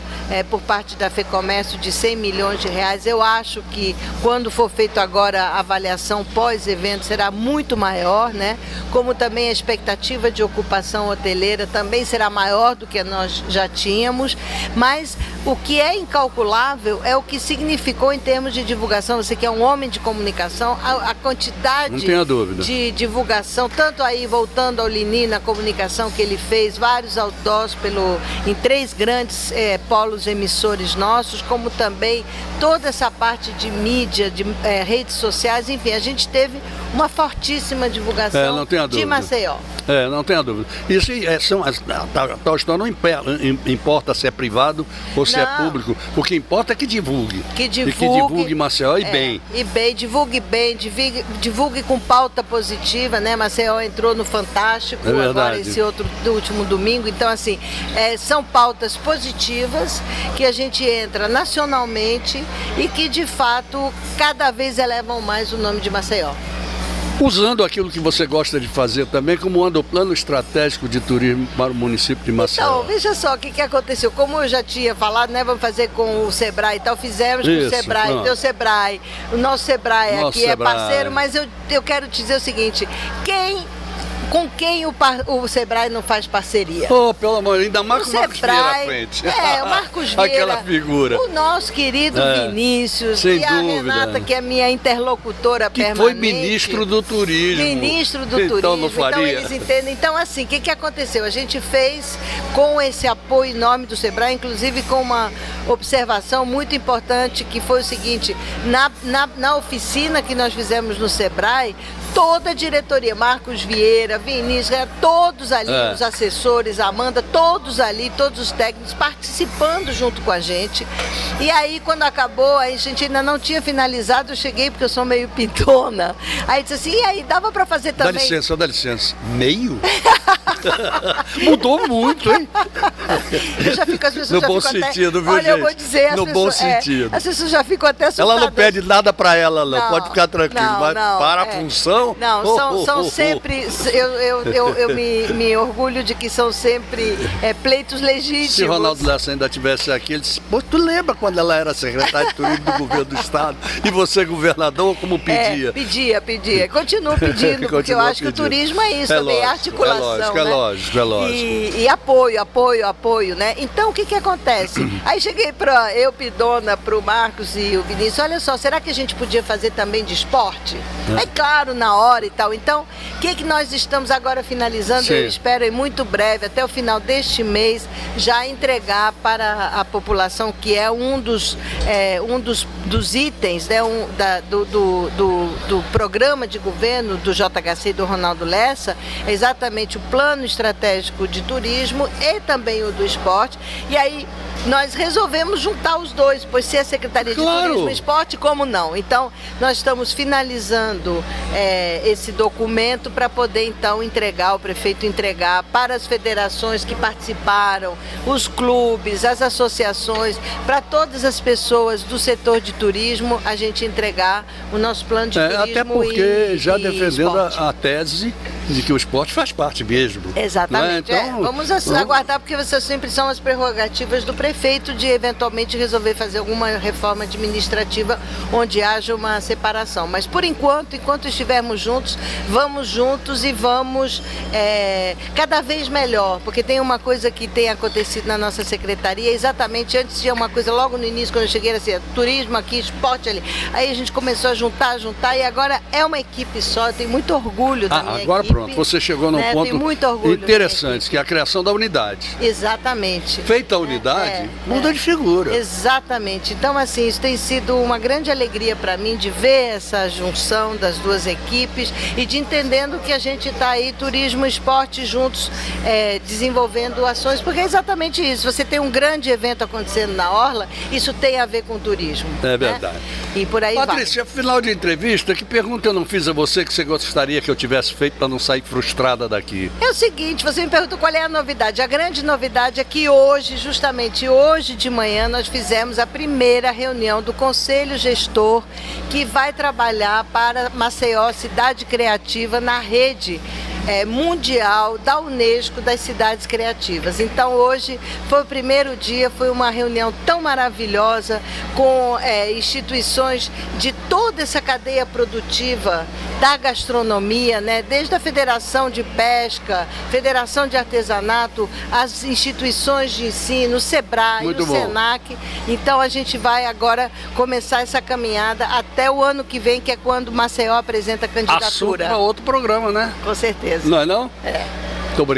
por parte da FEComércio de 100 milhões de reais. Eu acho que quando for feito agora a avaliação pós-evento será muito maior, né? Como também a expectativa de ocupação hoteleira também será maior do que nós já tínhamos, mas o que é incalculável é o que significou em termos de divulgação. Você que é um homem de comunicação, a quantidade Não tenha dúvida. de divulgação, tanto aí voltando ao Lini na comunicação que ele fez, vários outdoors em 3 grandes polos emissores nossos, como também toda essa parte de mídia, de redes sociais, enfim, a gente teve uma fortíssima divulgação não tenha de dúvida. Maceió. Não tenha dúvida. Isso tal história não importa se é privado ou se é Não. público. O que importa é que divulgue. Que divulgue. E que divulgue Maceió e bem. E bem, divulgue com pauta positiva, né? Maceió entrou no Fantástico É verdade. agora do último domingo. Então, assim, são pautas positivas que a gente entra nacionalmente e que, de fato, cada vez elevam mais o nome de Maceió. Usando aquilo que você gosta de fazer também, como anda o plano estratégico de turismo para o município de Maceió. Então, veja só o que aconteceu. Como eu já tinha falado, né? Vamos fazer com o Sebrae e tal. Fizemos com o Isso, Sebrae, pronto. deu Sebrae. O nosso Sebrae Nosso aqui é Sebrae. parceiro, mas eu quero te dizer o seguinte: com quem o Sebrae não faz parceria? Oh, pelo amor, ainda mais O com o Marcos Vieira à Sebrae, frente. o Marcos Vieira, Aquela figura. o nosso querido Vinícius sem e a dúvida. Renata, que é minha interlocutora Que permanente. foi ministro do turismo. Ministro do Então turismo, não faria. então eles entendem. Então, assim, o que aconteceu? A gente fez com esse apoio em nome do Sebrae, inclusive com uma observação muito importante, que foi o seguinte: na oficina que nós fizemos no Sebrae, toda a diretoria, Marcos Vieira, Vinícius, todos ali, os assessores, Amanda, todos ali, todos os técnicos participando junto com a gente. E aí, quando acabou, a gente ainda não tinha finalizado, eu cheguei porque eu sou meio pintona. Aí disse assim, e aí, dava para fazer também? Dá licença. Meio? Mudou muito, hein? Eu já fico, as pessoas No já bom ficam sentido, até... viu, Olha, eu gente? vou dizer, as No bom pessoas, sentido. as pessoas já ficam até assustadas. Ela não pede nada pra ela, não. Não, Pode ficar tranquilo. não, Mas não, para a função... Não, são sempre... Eu me orgulho de que são sempre pleitos legítimos. Se Ronaldo Lessa ainda estivesse aqui, ele disse, pô, tu lembra quando ela era secretária de turismo do governo do estado e você governador, como pedia? Pedia. Continuo pedindo, porque eu acho que o turismo é isso, também, articulação, É lógico. E apoio, né? Então, o que acontece? Aí cheguei eu, Pidona, pro Marcos e o Vinícius, olha só, será que a gente podia fazer também de esporte? É claro, na hora e tal. Então, o que nós estamos agora finalizando? Sim. Eu espero em muito breve, até o final deste mês, já entregar para a população, que é um dos itens, né, do programa de governo do JHC e do Ronaldo Lessa, é exatamente o plano estratégico de turismo e também o do esporte. E aí nós resolvemos juntar os dois, pois se a Secretaria de Turismo e Esporte, como não? Então, nós estamos finalizando esse documento para poder, então, o prefeito entregar para as federações que participaram, os clubes, as associações, para todas as pessoas do setor de turismo, a gente entregar o nosso plano de turismo. Até porque já defendendo esporte. a tese de que o esporte faz parte mesmo. Exatamente. Né? Então, vamos aguardar, porque essas sempre são as prerrogativas do prefeito de eventualmente resolver fazer alguma reforma administrativa onde haja uma separação. Mas por enquanto estivermos juntos, vamos juntos e vamos cada vez melhor, porque tem uma coisa que tem acontecido na nossa secretaria, exatamente antes tinha uma coisa, logo no início, quando eu cheguei, era assim, turismo aqui, esporte ali. Aí a gente começou a juntar, e agora é uma equipe só, eu tenho muito orgulho da minha agora equipe. Pronto, você chegou num ponto tenho muito orgulho interessante, que é a criação da unidade. Exatamente. Feita a unidade, muda de figura. Exatamente. Então, assim, isso tem sido uma grande alegria para mim de ver essa junção das duas equipes e de entendendo que a gente está aí, turismo e esporte juntos, desenvolvendo ações, porque é exatamente isso. Você tem um grande evento acontecendo na Orla, isso tem a ver com turismo. É verdade. E por aí vai. Patrícia, final de entrevista, que pergunta eu não fiz a você que você gostaria que eu tivesse feito para não sair frustrada daqui? É o seguinte, você me perguntou qual é a novidade. A grande novidade é que hoje, justamente hoje de manhã, nós fizemos a primeira reunião do Conselho Gestor que vai trabalhar para Maceió, cidade criativa, na rede mundial da Unesco das cidades criativas. Então hoje foi o primeiro dia, foi uma reunião tão maravilhosa com instituições de toda essa cadeia produtiva da gastronomia, né? Desde a Federação de Pesca, Federação de Artesanato, as instituições de ensino, o SEBRAE, o SENAC. Então a gente vai agora começar essa caminhada até o ano que vem, que é quando Maceió apresenta a candidatura. Assunto para outro programa, né? Com certeza. Não é não? É. Muito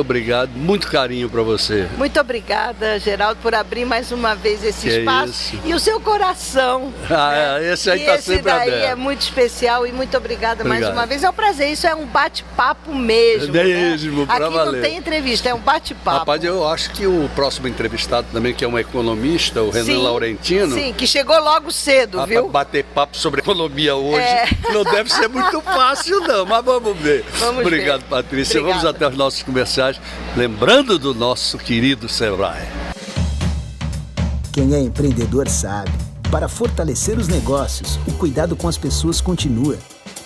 obrigado, muito carinho para você. Muito obrigada, Geraldo, por abrir mais uma vez esse espaço. Isso. E o seu coração. Esse aí está sempre aberto. Esse daí é muito especial e muito obrigada mais uma vez. É um prazer, isso é um bate-papo mesmo. Mesmo, né? Aqui valer. não tem entrevista, é um bate-papo. Rapaz, eu acho que o próximo entrevistado também, que é um economista, o Renan Laurentino. Sim, que chegou logo cedo, viu? Bater papo sobre economia hoje não deve ser muito fácil não, mas vamos ver. Obrigado, Patrícia. Obrigada. Vamos até os nossos comerciais, lembrando do nosso querido SEBRAE. Quem é empreendedor sabe. Para fortalecer os negócios, o cuidado com as pessoas continua.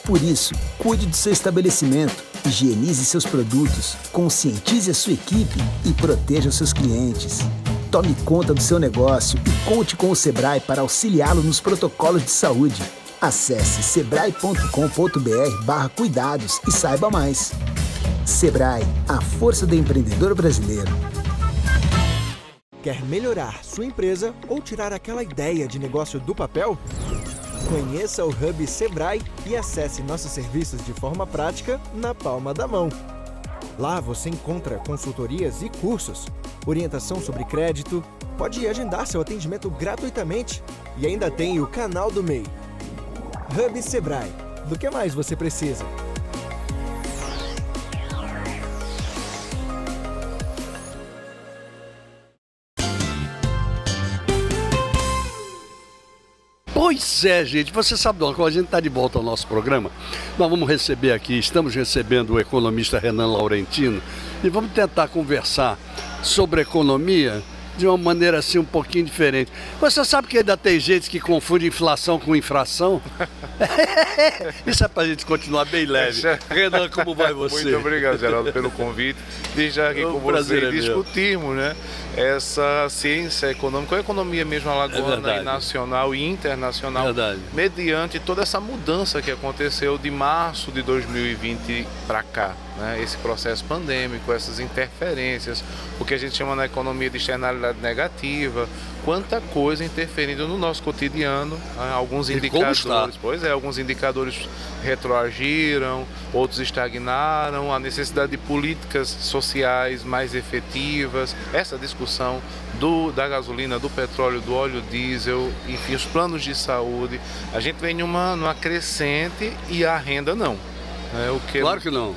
Por isso, cuide do seu estabelecimento, higienize seus produtos, conscientize a sua equipe e proteja os seus clientes. Tome conta do seu negócio e conte com o SEBRAE para auxiliá-lo nos protocolos de saúde. Acesse sebrae.com.br/cuidados e saiba mais. SEBRAE, a força do empreendedor brasileiro. Quer melhorar sua empresa ou tirar aquela ideia de negócio do papel? Conheça o Hub Sebrae e acesse nossos serviços de forma prática na palma da mão. Lá você encontra consultorias e cursos, orientação sobre crédito, pode agendar seu atendimento gratuitamente e ainda tem o canal do MEI. Hub Sebrae, do que mais você precisa? Pois é, gente, você sabe de uma coisa, a gente está de volta ao nosso programa, nós vamos receber aqui, estamos recebendo o economista Renan Laurentino e vamos tentar conversar sobre economia de uma maneira assim um pouquinho diferente. Você sabe que ainda tem gente que confunde inflação com infração? Isso é para a gente continuar bem leve. Renan, como vai você? Muito obrigado, Geraldo, pelo convite. Desde já aqui com você discutirmos, né, essa ciência econômica, a economia mesmo alagoana, e nacional e internacional, mediante toda essa mudança que aconteceu de março de 2020 para cá. Né, esse processo pandêmico, essas interferências, o que a gente chama na economia de externalidade negativa, quanta coisa interferindo no nosso cotidiano, né, alguns indicadores, alguns indicadores retroagiram, outros estagnaram, a necessidade de políticas sociais mais efetivas, essa discussão da gasolina, do petróleo, do óleo diesel, enfim, os planos de saúde, a gente vem numa crescente e a renda não. Claro que não.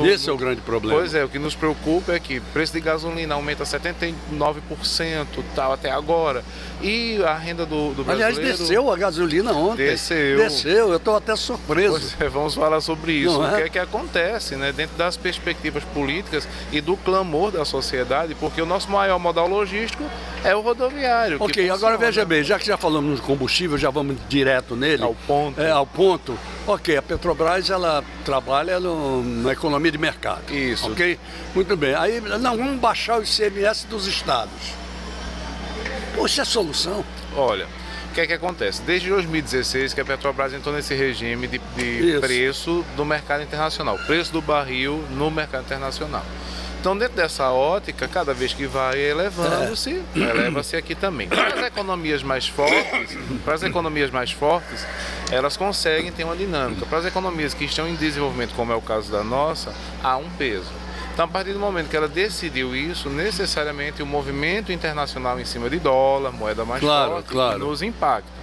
Esse é o grande problema. Pois é, o que nos preocupa é que o preço de gasolina aumenta 79% tal, até agora. E a renda do brasileiro... Aliás, desceu a gasolina ontem. Desceu, eu estou até surpreso. Pois é, vamos falar sobre isso. O que é que acontece, né, dentro das perspectivas políticas e do clamor da sociedade, porque o nosso maior modal logístico é o rodoviário. Ok, agora veja bem, já que já falamos no combustível, já vamos direto nele. Ao ponto. Ao ponto. Ok, a Petrobras, ela trabalha na economia de mercado. Isso. Ok? Muito bem. Aí, não, vamos baixar o ICMS dos estados. Poxa, é a solução. Olha, o que é que acontece? Desde 2016 que a Petrobras entrou nesse regime de preço do mercado internacional. Preço do barril no mercado internacional. Então, dentro dessa ótica, cada vez que vai elevando-se, eleva-se aqui também. Para as economias mais fortes, elas conseguem ter uma dinâmica. Para as economias que estão em desenvolvimento, como é o caso da nossa, há um peso. Então, a partir do momento que ela decidiu isso, necessariamente o movimento internacional em cima de dólar, moeda mais forte, nos impacta.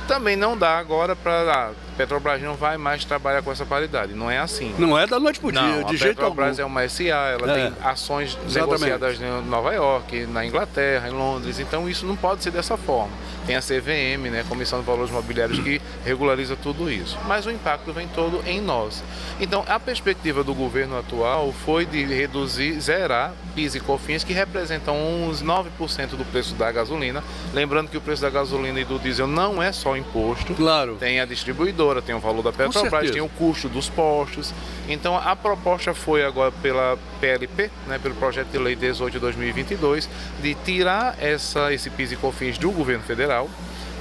Também não dá agora para Petrobras não vai mais trabalhar com essa paridade. Não é assim. Não é da noite para o dia, não, de jeito algum. A Petrobras é uma SA, ela tem ações negociadas em Nova York, na Inglaterra, em Londres. Então isso não pode ser dessa forma. Tem a CVM, né, Comissão de Valores Mobiliários, que regulariza tudo isso. Mas o impacto vem todo em nós. Então a perspectiva do governo atual foi de reduzir, zerar PIS e COFINS, que representam uns 9% do preço da gasolina. Lembrando que o preço da gasolina e do diesel não é só imposto. Claro. Tem a distribuidora, tem o valor da Petrobras, tem o custo dos postos. Então a proposta foi agora pela PLP, né, pelo projeto de lei 18 de 2022, de tirar esse PIS e COFINS do governo federal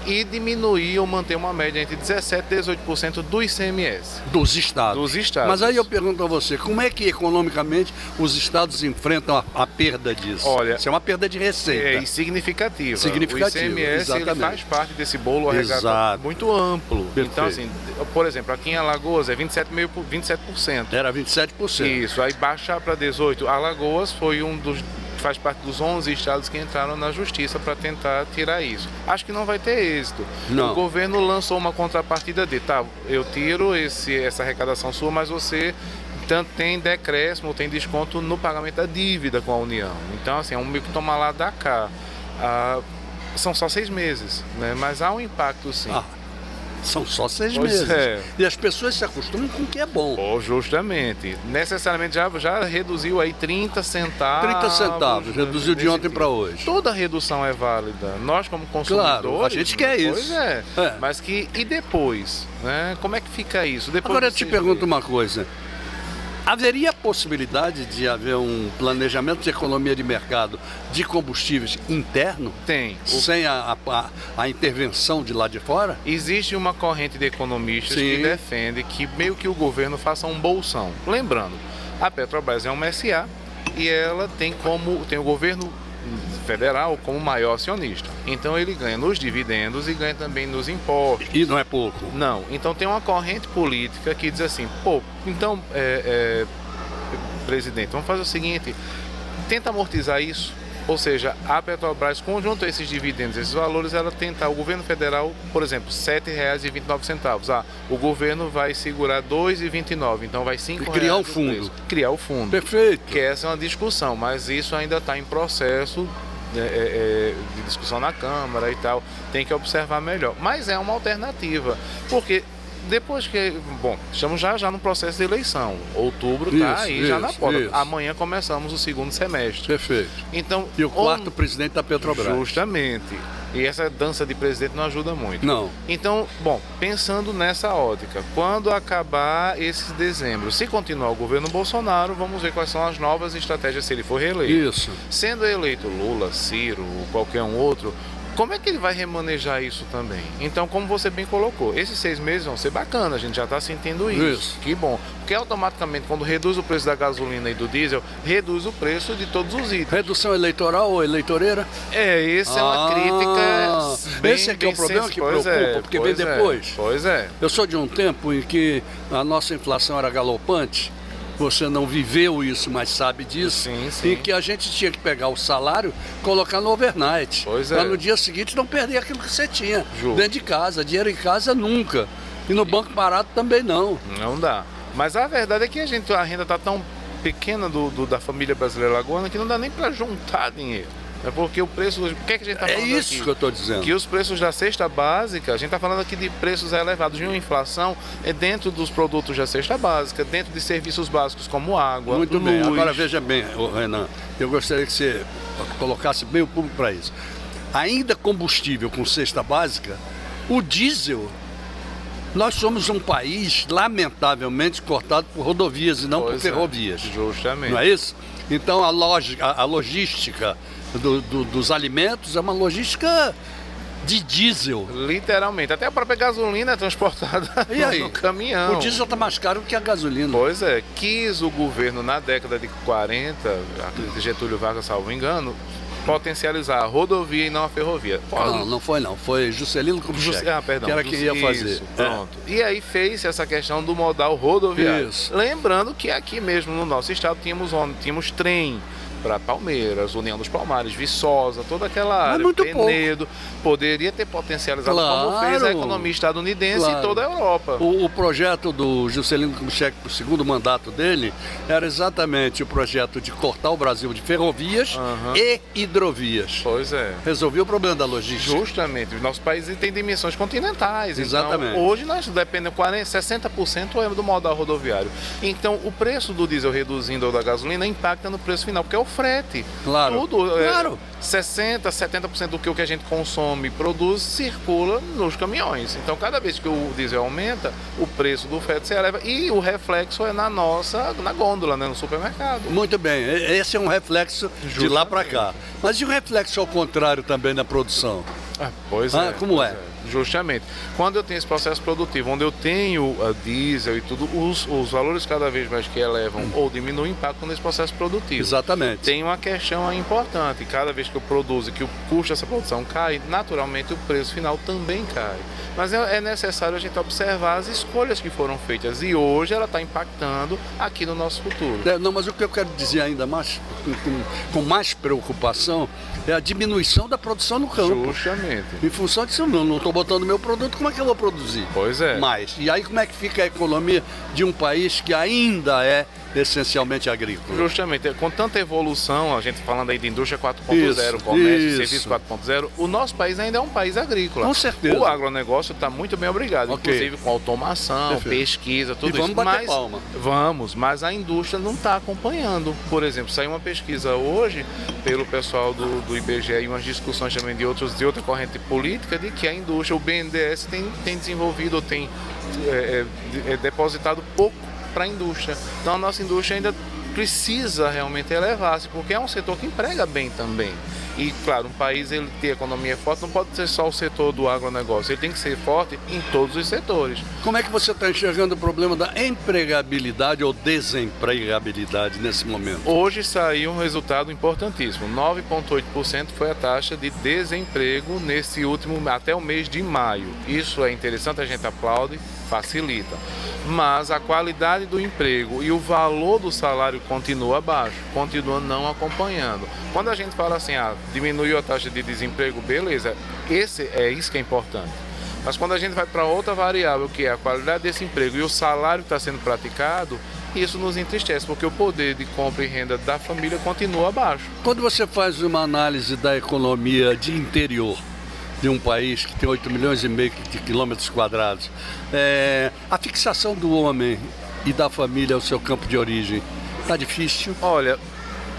e diminuir ou manter uma média entre 17% e 18% do ICMS. Dos estados. Mas aí eu pergunto a você, como é que economicamente os estados enfrentam a perda disso? Olha, isso é uma perda de receita. É significativa. Significativa, o ICMS ele faz parte desse bolo arrecadado muito amplo. Perfeito. Então, assim, por exemplo, aqui em Alagoas é 27%. Era 27%. Isso, aí baixar para 18%. Alagoas foi faz parte dos 11 estados que entraram na justiça para tentar tirar isso. Acho que não vai ter êxito. Não. O governo lançou uma contrapartida de, tá, eu tiro essa arrecadação sua, mas você tanto tem decréscimo, tem desconto no pagamento da dívida com a União. Então, assim, é um meio que toma lá da cá. São só 6 meses, né? Mas há um impacto, sim. São só 6 meses. E as pessoas se acostumam com o que é bom. Justamente. Necessariamente já reduziu aí 30 centavos. 30 centavos, reduziu de ontem para hoje. Toda redução é válida. Nós, como consumidores... Claro, a gente quer isso. Pois é. Mas e depois? Né? Como é que fica isso? Depois agora eu te pergunto uma coisa. Haveria possibilidade de haver um planejamento de economia de mercado de combustíveis interno? Tem. Sem a intervenção de lá de fora? Existe uma corrente de economistas que defende que meio que o governo faça um bolsão. Lembrando, a Petrobras é uma SA e ela tem o governo federal como maior acionista. Então ele ganha nos dividendos e ganha também nos impostos. E não é pouco? Não. Então tem uma corrente política que diz assim, então, presidente, vamos fazer o seguinte, tenta amortizar isso. Ou seja, a Petrobras, conjunto a esses dividendos, esses valores, ela tentar, o governo federal, por exemplo, R$ 7,29. O governo vai segurar R$ 2,29, então vai R$ 5,00. Criar um fundo. Criar o fundo. Perfeito. Que essa é uma discussão, mas isso ainda está em processo de discussão na Câmara e tal. Tem que observar melhor. Mas é uma alternativa, porque... Depois que... Bom, estamos já no processo de eleição. Outubro está aí já na porta. Amanhã começamos o segundo semestre. Perfeito. Então, e o quarto presidente da Petrobras. Justamente. E essa dança de presidente não ajuda muito. Não. Então, bom, pensando nessa ótica, quando acabar esse dezembro, se continuar o governo Bolsonaro, vamos ver quais são as novas estratégias se ele for reeleito. Isso. Sendo eleito Lula, Ciro ou qualquer um outro... Como é que ele vai remanejar isso também? Então, como você bem colocou, esses 6 meses vão ser bacana, a gente já está sentindo isso. Que bom. Porque automaticamente, quando reduz o preço da gasolina e do diesel, reduz o preço de todos os itens. Redução eleitoral ou eleitoreira? Essa é uma crítica bem, esse é que é o problema que preocupa, porque vem depois. Pois é. Eu sou de um tempo em que a nossa inflação era galopante. Você não viveu isso, mas sabe disso. Sim. E que a gente tinha que pegar o salário e colocar no overnight. Para no dia seguinte não perder aquilo que você tinha. Dentro de casa. Dinheiro em casa nunca. E no banco parado também não. Não dá. Mas a verdade é que a renda está tão pequena da família brasileira lagoana que não dá nem para juntar dinheiro. É porque o preço... O que é que a gente está falando aqui? É isso que eu estou dizendo. Que os preços da cesta básica, a gente está falando aqui de preços elevados, de uma inflação dentro dos produtos da cesta básica, dentro de serviços básicos como água, Muito luz. bem. Agora veja bem, Renan, eu gostaria que você colocasse bem o público para isso. Ainda combustível com cesta básica, o diesel... Nós somos um país, lamentavelmente, cortado por rodovias e não por ferrovias. Justamente. Não é isso? Então, a logística dos alimentos é uma logística de diesel. Literalmente. Até a própria gasolina é transportada no caminhão. O diesel está mais caro que a gasolina. Pois é. Quis o governo, na década de 40, Getúlio Vargas, salvo engano, potencializar a rodovia e não a ferrovia. Não foi não. Foi Juscelino Kubitschek, perdão, que era quem ia fazer. Isso, pronto. E aí fez essa questão do modal rodoviário. Isso. Lembrando que aqui mesmo no nosso estado tínhamos trem, para Palmeiras, União dos Palmares, Viçosa, toda aquela área, muito Penedo, poderia ter potencializado como fez a economia estadunidense e toda a Europa. O projeto do Juscelino Kubitschek, o segundo mandato dele, era exatamente o projeto de cortar o Brasil de ferrovias e hidrovias. Pois é. Resolveu o problema da logística. Justamente. O nosso país tem dimensões continentais. Exatamente. Então, hoje nós dependemos 60% do modal rodoviário. Então, o preço do diesel reduzindo ou da gasolina impacta no preço final, porque é o frete. Claro. Tudo. Claro. 60%, 70% do que a gente consome e produz circula nos caminhões. Então, cada vez que o diesel aumenta, o preço do frete se eleva e o reflexo é na gôndola, né, no supermercado. Muito bem, esse é um reflexo de lá para cá. Mas e o reflexo ao contrário também na produção? Pois é. Como é? Justamente. Quando eu tenho esse processo produtivo, onde eu tenho a diesel e tudo, os valores cada vez mais que elevam ou diminuem impactam nesse processo produtivo. Exatamente. Tem uma questão aí importante. Cada vez que eu produzo e que o custo dessa produção cai, naturalmente o preço final também cai. Mas é necessário a gente observar as escolhas que foram feitas e hoje ela está impactando aqui no nosso futuro. Não, mas o que eu quero dizer ainda mais, com mais preocupação, é a diminuição da produção no campo. Justamente. Em função disso, eu não estou botando meu produto, como é que eu vou produzir? Pois é. Mais. E aí como é que fica a economia de um país que ainda é essencialmente agrícola? Justamente, com tanta evolução, a gente falando aí de indústria 4.0, comércio, serviço 4.0, o nosso país ainda é um país agrícola. Com certeza. O agronegócio está muito bem obrigado, inclusive com automação, pesquisa, tudo isso. Vamos bater palma. Vamos, mas a indústria não está acompanhando. Por exemplo, saiu uma pesquisa hoje pelo pessoal do IBGE e umas discussões também de outra corrente política de que a indústria, o BNDES tem desenvolvido ou tem depositado pouco para a indústria. Então a nossa indústria ainda precisa realmente elevar-se, porque é um setor que emprega bem também. E, claro, um país ele ter economia forte não pode ser só o setor do agronegócio, ele tem que ser forte em todos os setores. Como é que você está enxergando o problema da empregabilidade ou desempregabilidade nesse momento? Hoje saiu um resultado importantíssimo. 9,8% foi a taxa de desemprego nesse último, até o mês de maio. Isso é interessante, a gente aplaude, facilita. Mas a qualidade do emprego e o valor do salário continua baixo, continua não acompanhando. Quando a gente fala assim, diminuiu a taxa de desemprego, beleza, isso que é importante. Mas quando a gente vai para outra variável, que é a qualidade desse emprego e o salário que está sendo praticado, isso nos entristece, porque o poder de compra e renda da família continua baixo. Quando você faz uma análise da economia de interior, de um país que tem 8,5 milhões de quilômetros quadrados, a fixação do homem e da família ao seu campo de origem, está difícil? Olha,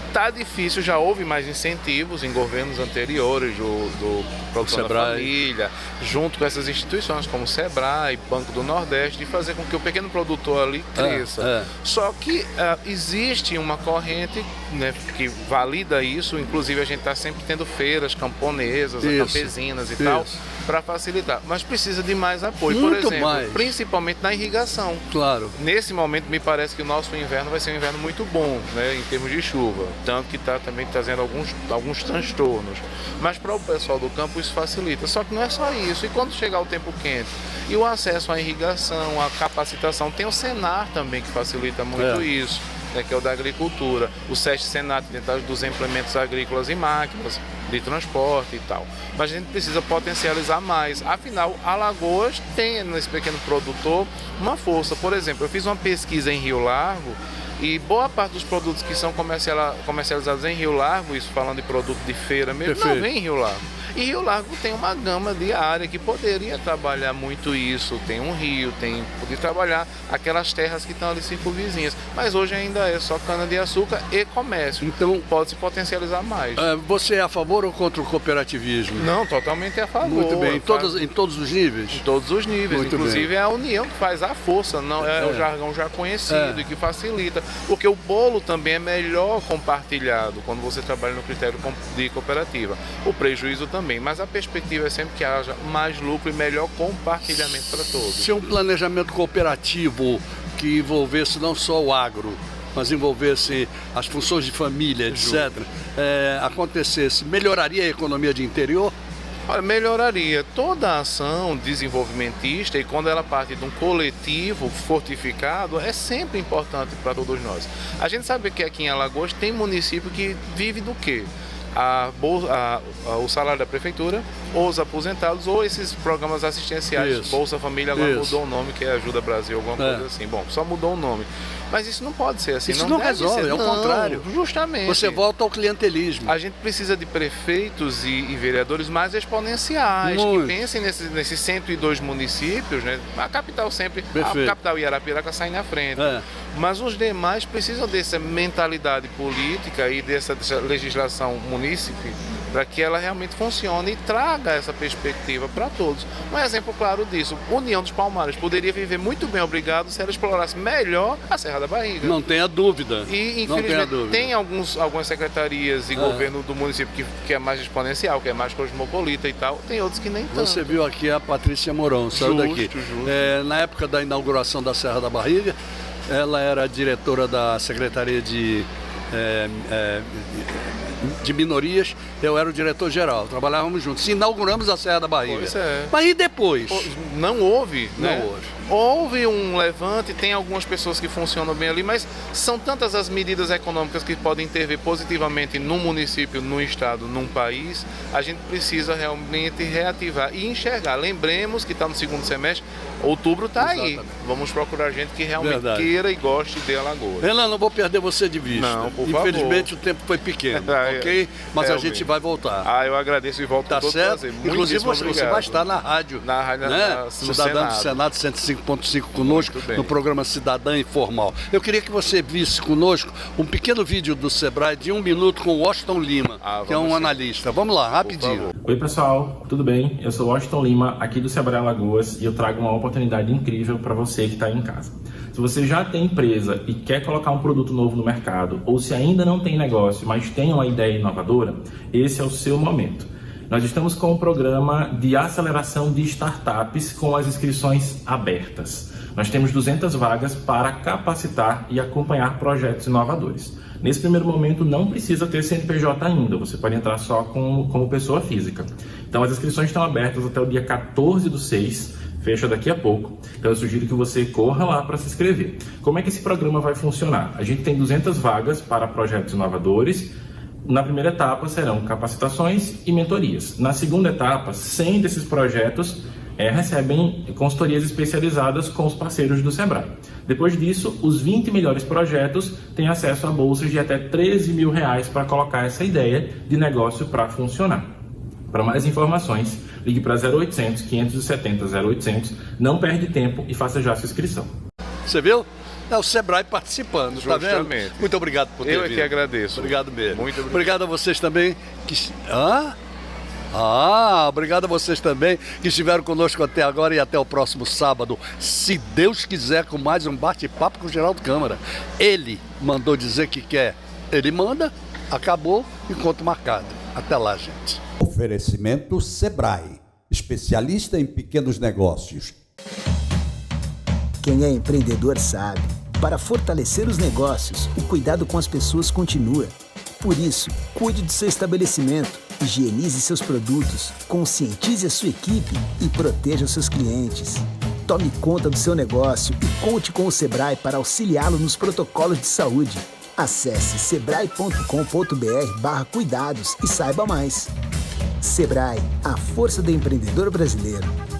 está difícil, já houve mais incentivos em governos anteriores do Produção da Família, junto com essas instituições como o Sebrae, Banco do Nordeste, de fazer com que o pequeno produtor ali cresça. Só que existe uma corrente, né, que valida isso, inclusive a gente está sempre tendo feiras camponesas, campesinas e tal, para facilitar, mas precisa de mais apoio, muito por exemplo, mais. Principalmente na irrigação. Claro. Nesse momento me parece que o nosso inverno vai ser um inverno muito bom, né, em termos de chuva, tanto que está também trazendo alguns transtornos, mas para o pessoal do campo isso facilita, só que não é só isso, e quando chegar o tempo quente e o acesso à irrigação, à capacitação, tem o Senar também que facilita muito isso, né, que é o da agricultura, o SESC Senat dentro dos implementos agrícolas e máquinas de transporte e tal. Mas a gente precisa potencializar mais. Afinal, Alagoas tem nesse pequeno produtor uma força. Por exemplo, eu fiz uma pesquisa em Rio Largo e boa parte dos produtos que são comercializados em Rio Largo, isso falando de produto de feira mesmo, não vem em Rio Largo. E Rio Largo tem uma gama de área que poderia trabalhar muito isso. Tem um rio, poder trabalhar aquelas terras que estão ali circunvizinhas. Mas hoje ainda é só cana-de-açúcar e comércio. Então pode se potencializar mais. Você é a favor ou contra o cooperativismo? Não, totalmente a favor. Muito bem. Em todos os níveis? Em todos os níveis. Muito inclusive bem. É a união que faz a força, não é o jargão já conhecido e que facilita. Porque o bolo também é melhor compartilhado quando você trabalha no critério de cooperativa. O prejuízo também. Mas a perspectiva é sempre que haja mais lucro e melhor compartilhamento para todos. Se um planejamento cooperativo que envolvesse não só o agro, mas envolvesse as funções de família, etc., acontecesse, melhoraria a economia de interior? Olha, melhoraria toda a ação desenvolvimentista, e quando ela parte de um coletivo fortificado, é sempre importante para todos nós. A gente sabe que aqui em Alagoas tem município que vive do quê? O salário da prefeitura, os aposentados ou esses programas assistenciais. Isso. Bolsa Família agora mudou o nome, que é Ajuda Brasil, alguma coisa assim. Bom, só mudou o nome. Mas isso não pode ser assim. Isso não resolve, é o contrário. Justamente. Você volta ao clientelismo. A gente precisa de prefeitos e vereadores mais exponenciais, que pensem nesses 102 municípios, né? A capital sempre, a capital e Arapiraca saem na frente. Mas os demais precisam dessa mentalidade política e dessa legislação munícipe para que ela realmente funcione e traga essa perspectiva para todos. Um exemplo claro disso, União dos Palmares poderia viver muito bem, obrigado, se ela explorasse melhor a Serra da Barriga. Não tenha dúvida. E, infelizmente, tem algumas secretarias e governo do município que é mais exponencial, que é mais cosmopolita e tal, tem outros que nem tanto. Você viu aqui a Patrícia Mourão, saiu daqui. Na época da inauguração da Serra da Barriga, ela era diretora da Secretaria de minorias, eu era o diretor-geral, trabalhávamos juntos, inauguramos a Serra da Barriga. Pois é. Mas e depois? Não houve, né? Não houve. Houve um levante, tem algumas pessoas que funcionam bem ali, mas são tantas as medidas econômicas que podem intervir positivamente num município, num estado, num país, a gente precisa realmente reativar e enxergar. Lembremos que está no segundo semestre, outubro está aí. Vamos procurar gente que realmente queira e goste de Alagoas. Renan, não vou perder você de vista. Não, por favor. Infelizmente o tempo foi pequeno, ok? Mas a gente vai voltar. Eu agradeço e volto com todo prazer. Inclusive você vai estar na rádio. Na rádio, né? Cidadã do Senado 105.5 conosco no programa Cidadã Informal. Eu queria que você visse conosco um pequeno vídeo do Sebrae de 1 minuto com o Washington Lima, que é um analista. Vamos lá, rapidinho. Oi pessoal, tudo bem? Eu sou o Washington Lima, aqui do Sebrae Alagoas, e eu trago uma oportunidade incrível para você que está aí em casa. Se você já tem empresa e quer colocar um produto novo no mercado, ou se ainda não tem negócio, mas tem uma ideia inovadora, esse é o seu momento. Nós estamos com um programa de aceleração de startups com as inscrições abertas. Nós temos 200 vagas para capacitar e acompanhar projetos inovadores. Nesse primeiro momento não precisa ter CNPJ ainda, você pode entrar só como pessoa física. Então as inscrições estão abertas até o dia 14/6, fecha daqui a pouco. Então eu sugiro que você corra lá para se inscrever. Como é que esse programa vai funcionar? A gente tem 200 vagas para projetos inovadores. Na primeira etapa serão capacitações e mentorias. Na segunda etapa, 100 desses projetos recebem consultorias especializadas com os parceiros do Sebrae. Depois disso, os 20 melhores projetos têm acesso a bolsas de até R$13 mil para colocar essa ideia de negócio para funcionar. Para mais informações, ligue para 0800 570 0800, não perde tempo e faça já sua inscrição. Você viu? É o Sebrae participando, tá vendo? Muito obrigado por ter vindo. Eu é que agradeço. Obrigado mesmo. Muito obrigado a vocês também que... obrigado a vocês também que estiveram conosco até agora e até o próximo sábado, se Deus quiser, com mais um bate-papo com o Geraldo Câmara. Ele mandou dizer que quer. Ele manda, acabou, encontro marcado. Até lá, gente. Oferecimento Sebrae, especialista em pequenos negócios. Quem é empreendedor sabe. Para fortalecer os negócios, o cuidado com as pessoas continua. Por isso, cuide do seu estabelecimento, higienize seus produtos, conscientize a sua equipe e proteja os seus clientes. Tome conta do seu negócio e conte com o Sebrae para auxiliá-lo nos protocolos de saúde. Acesse sebrae.com.br/cuidados e saiba mais. Sebrae, a força do empreendedor brasileiro.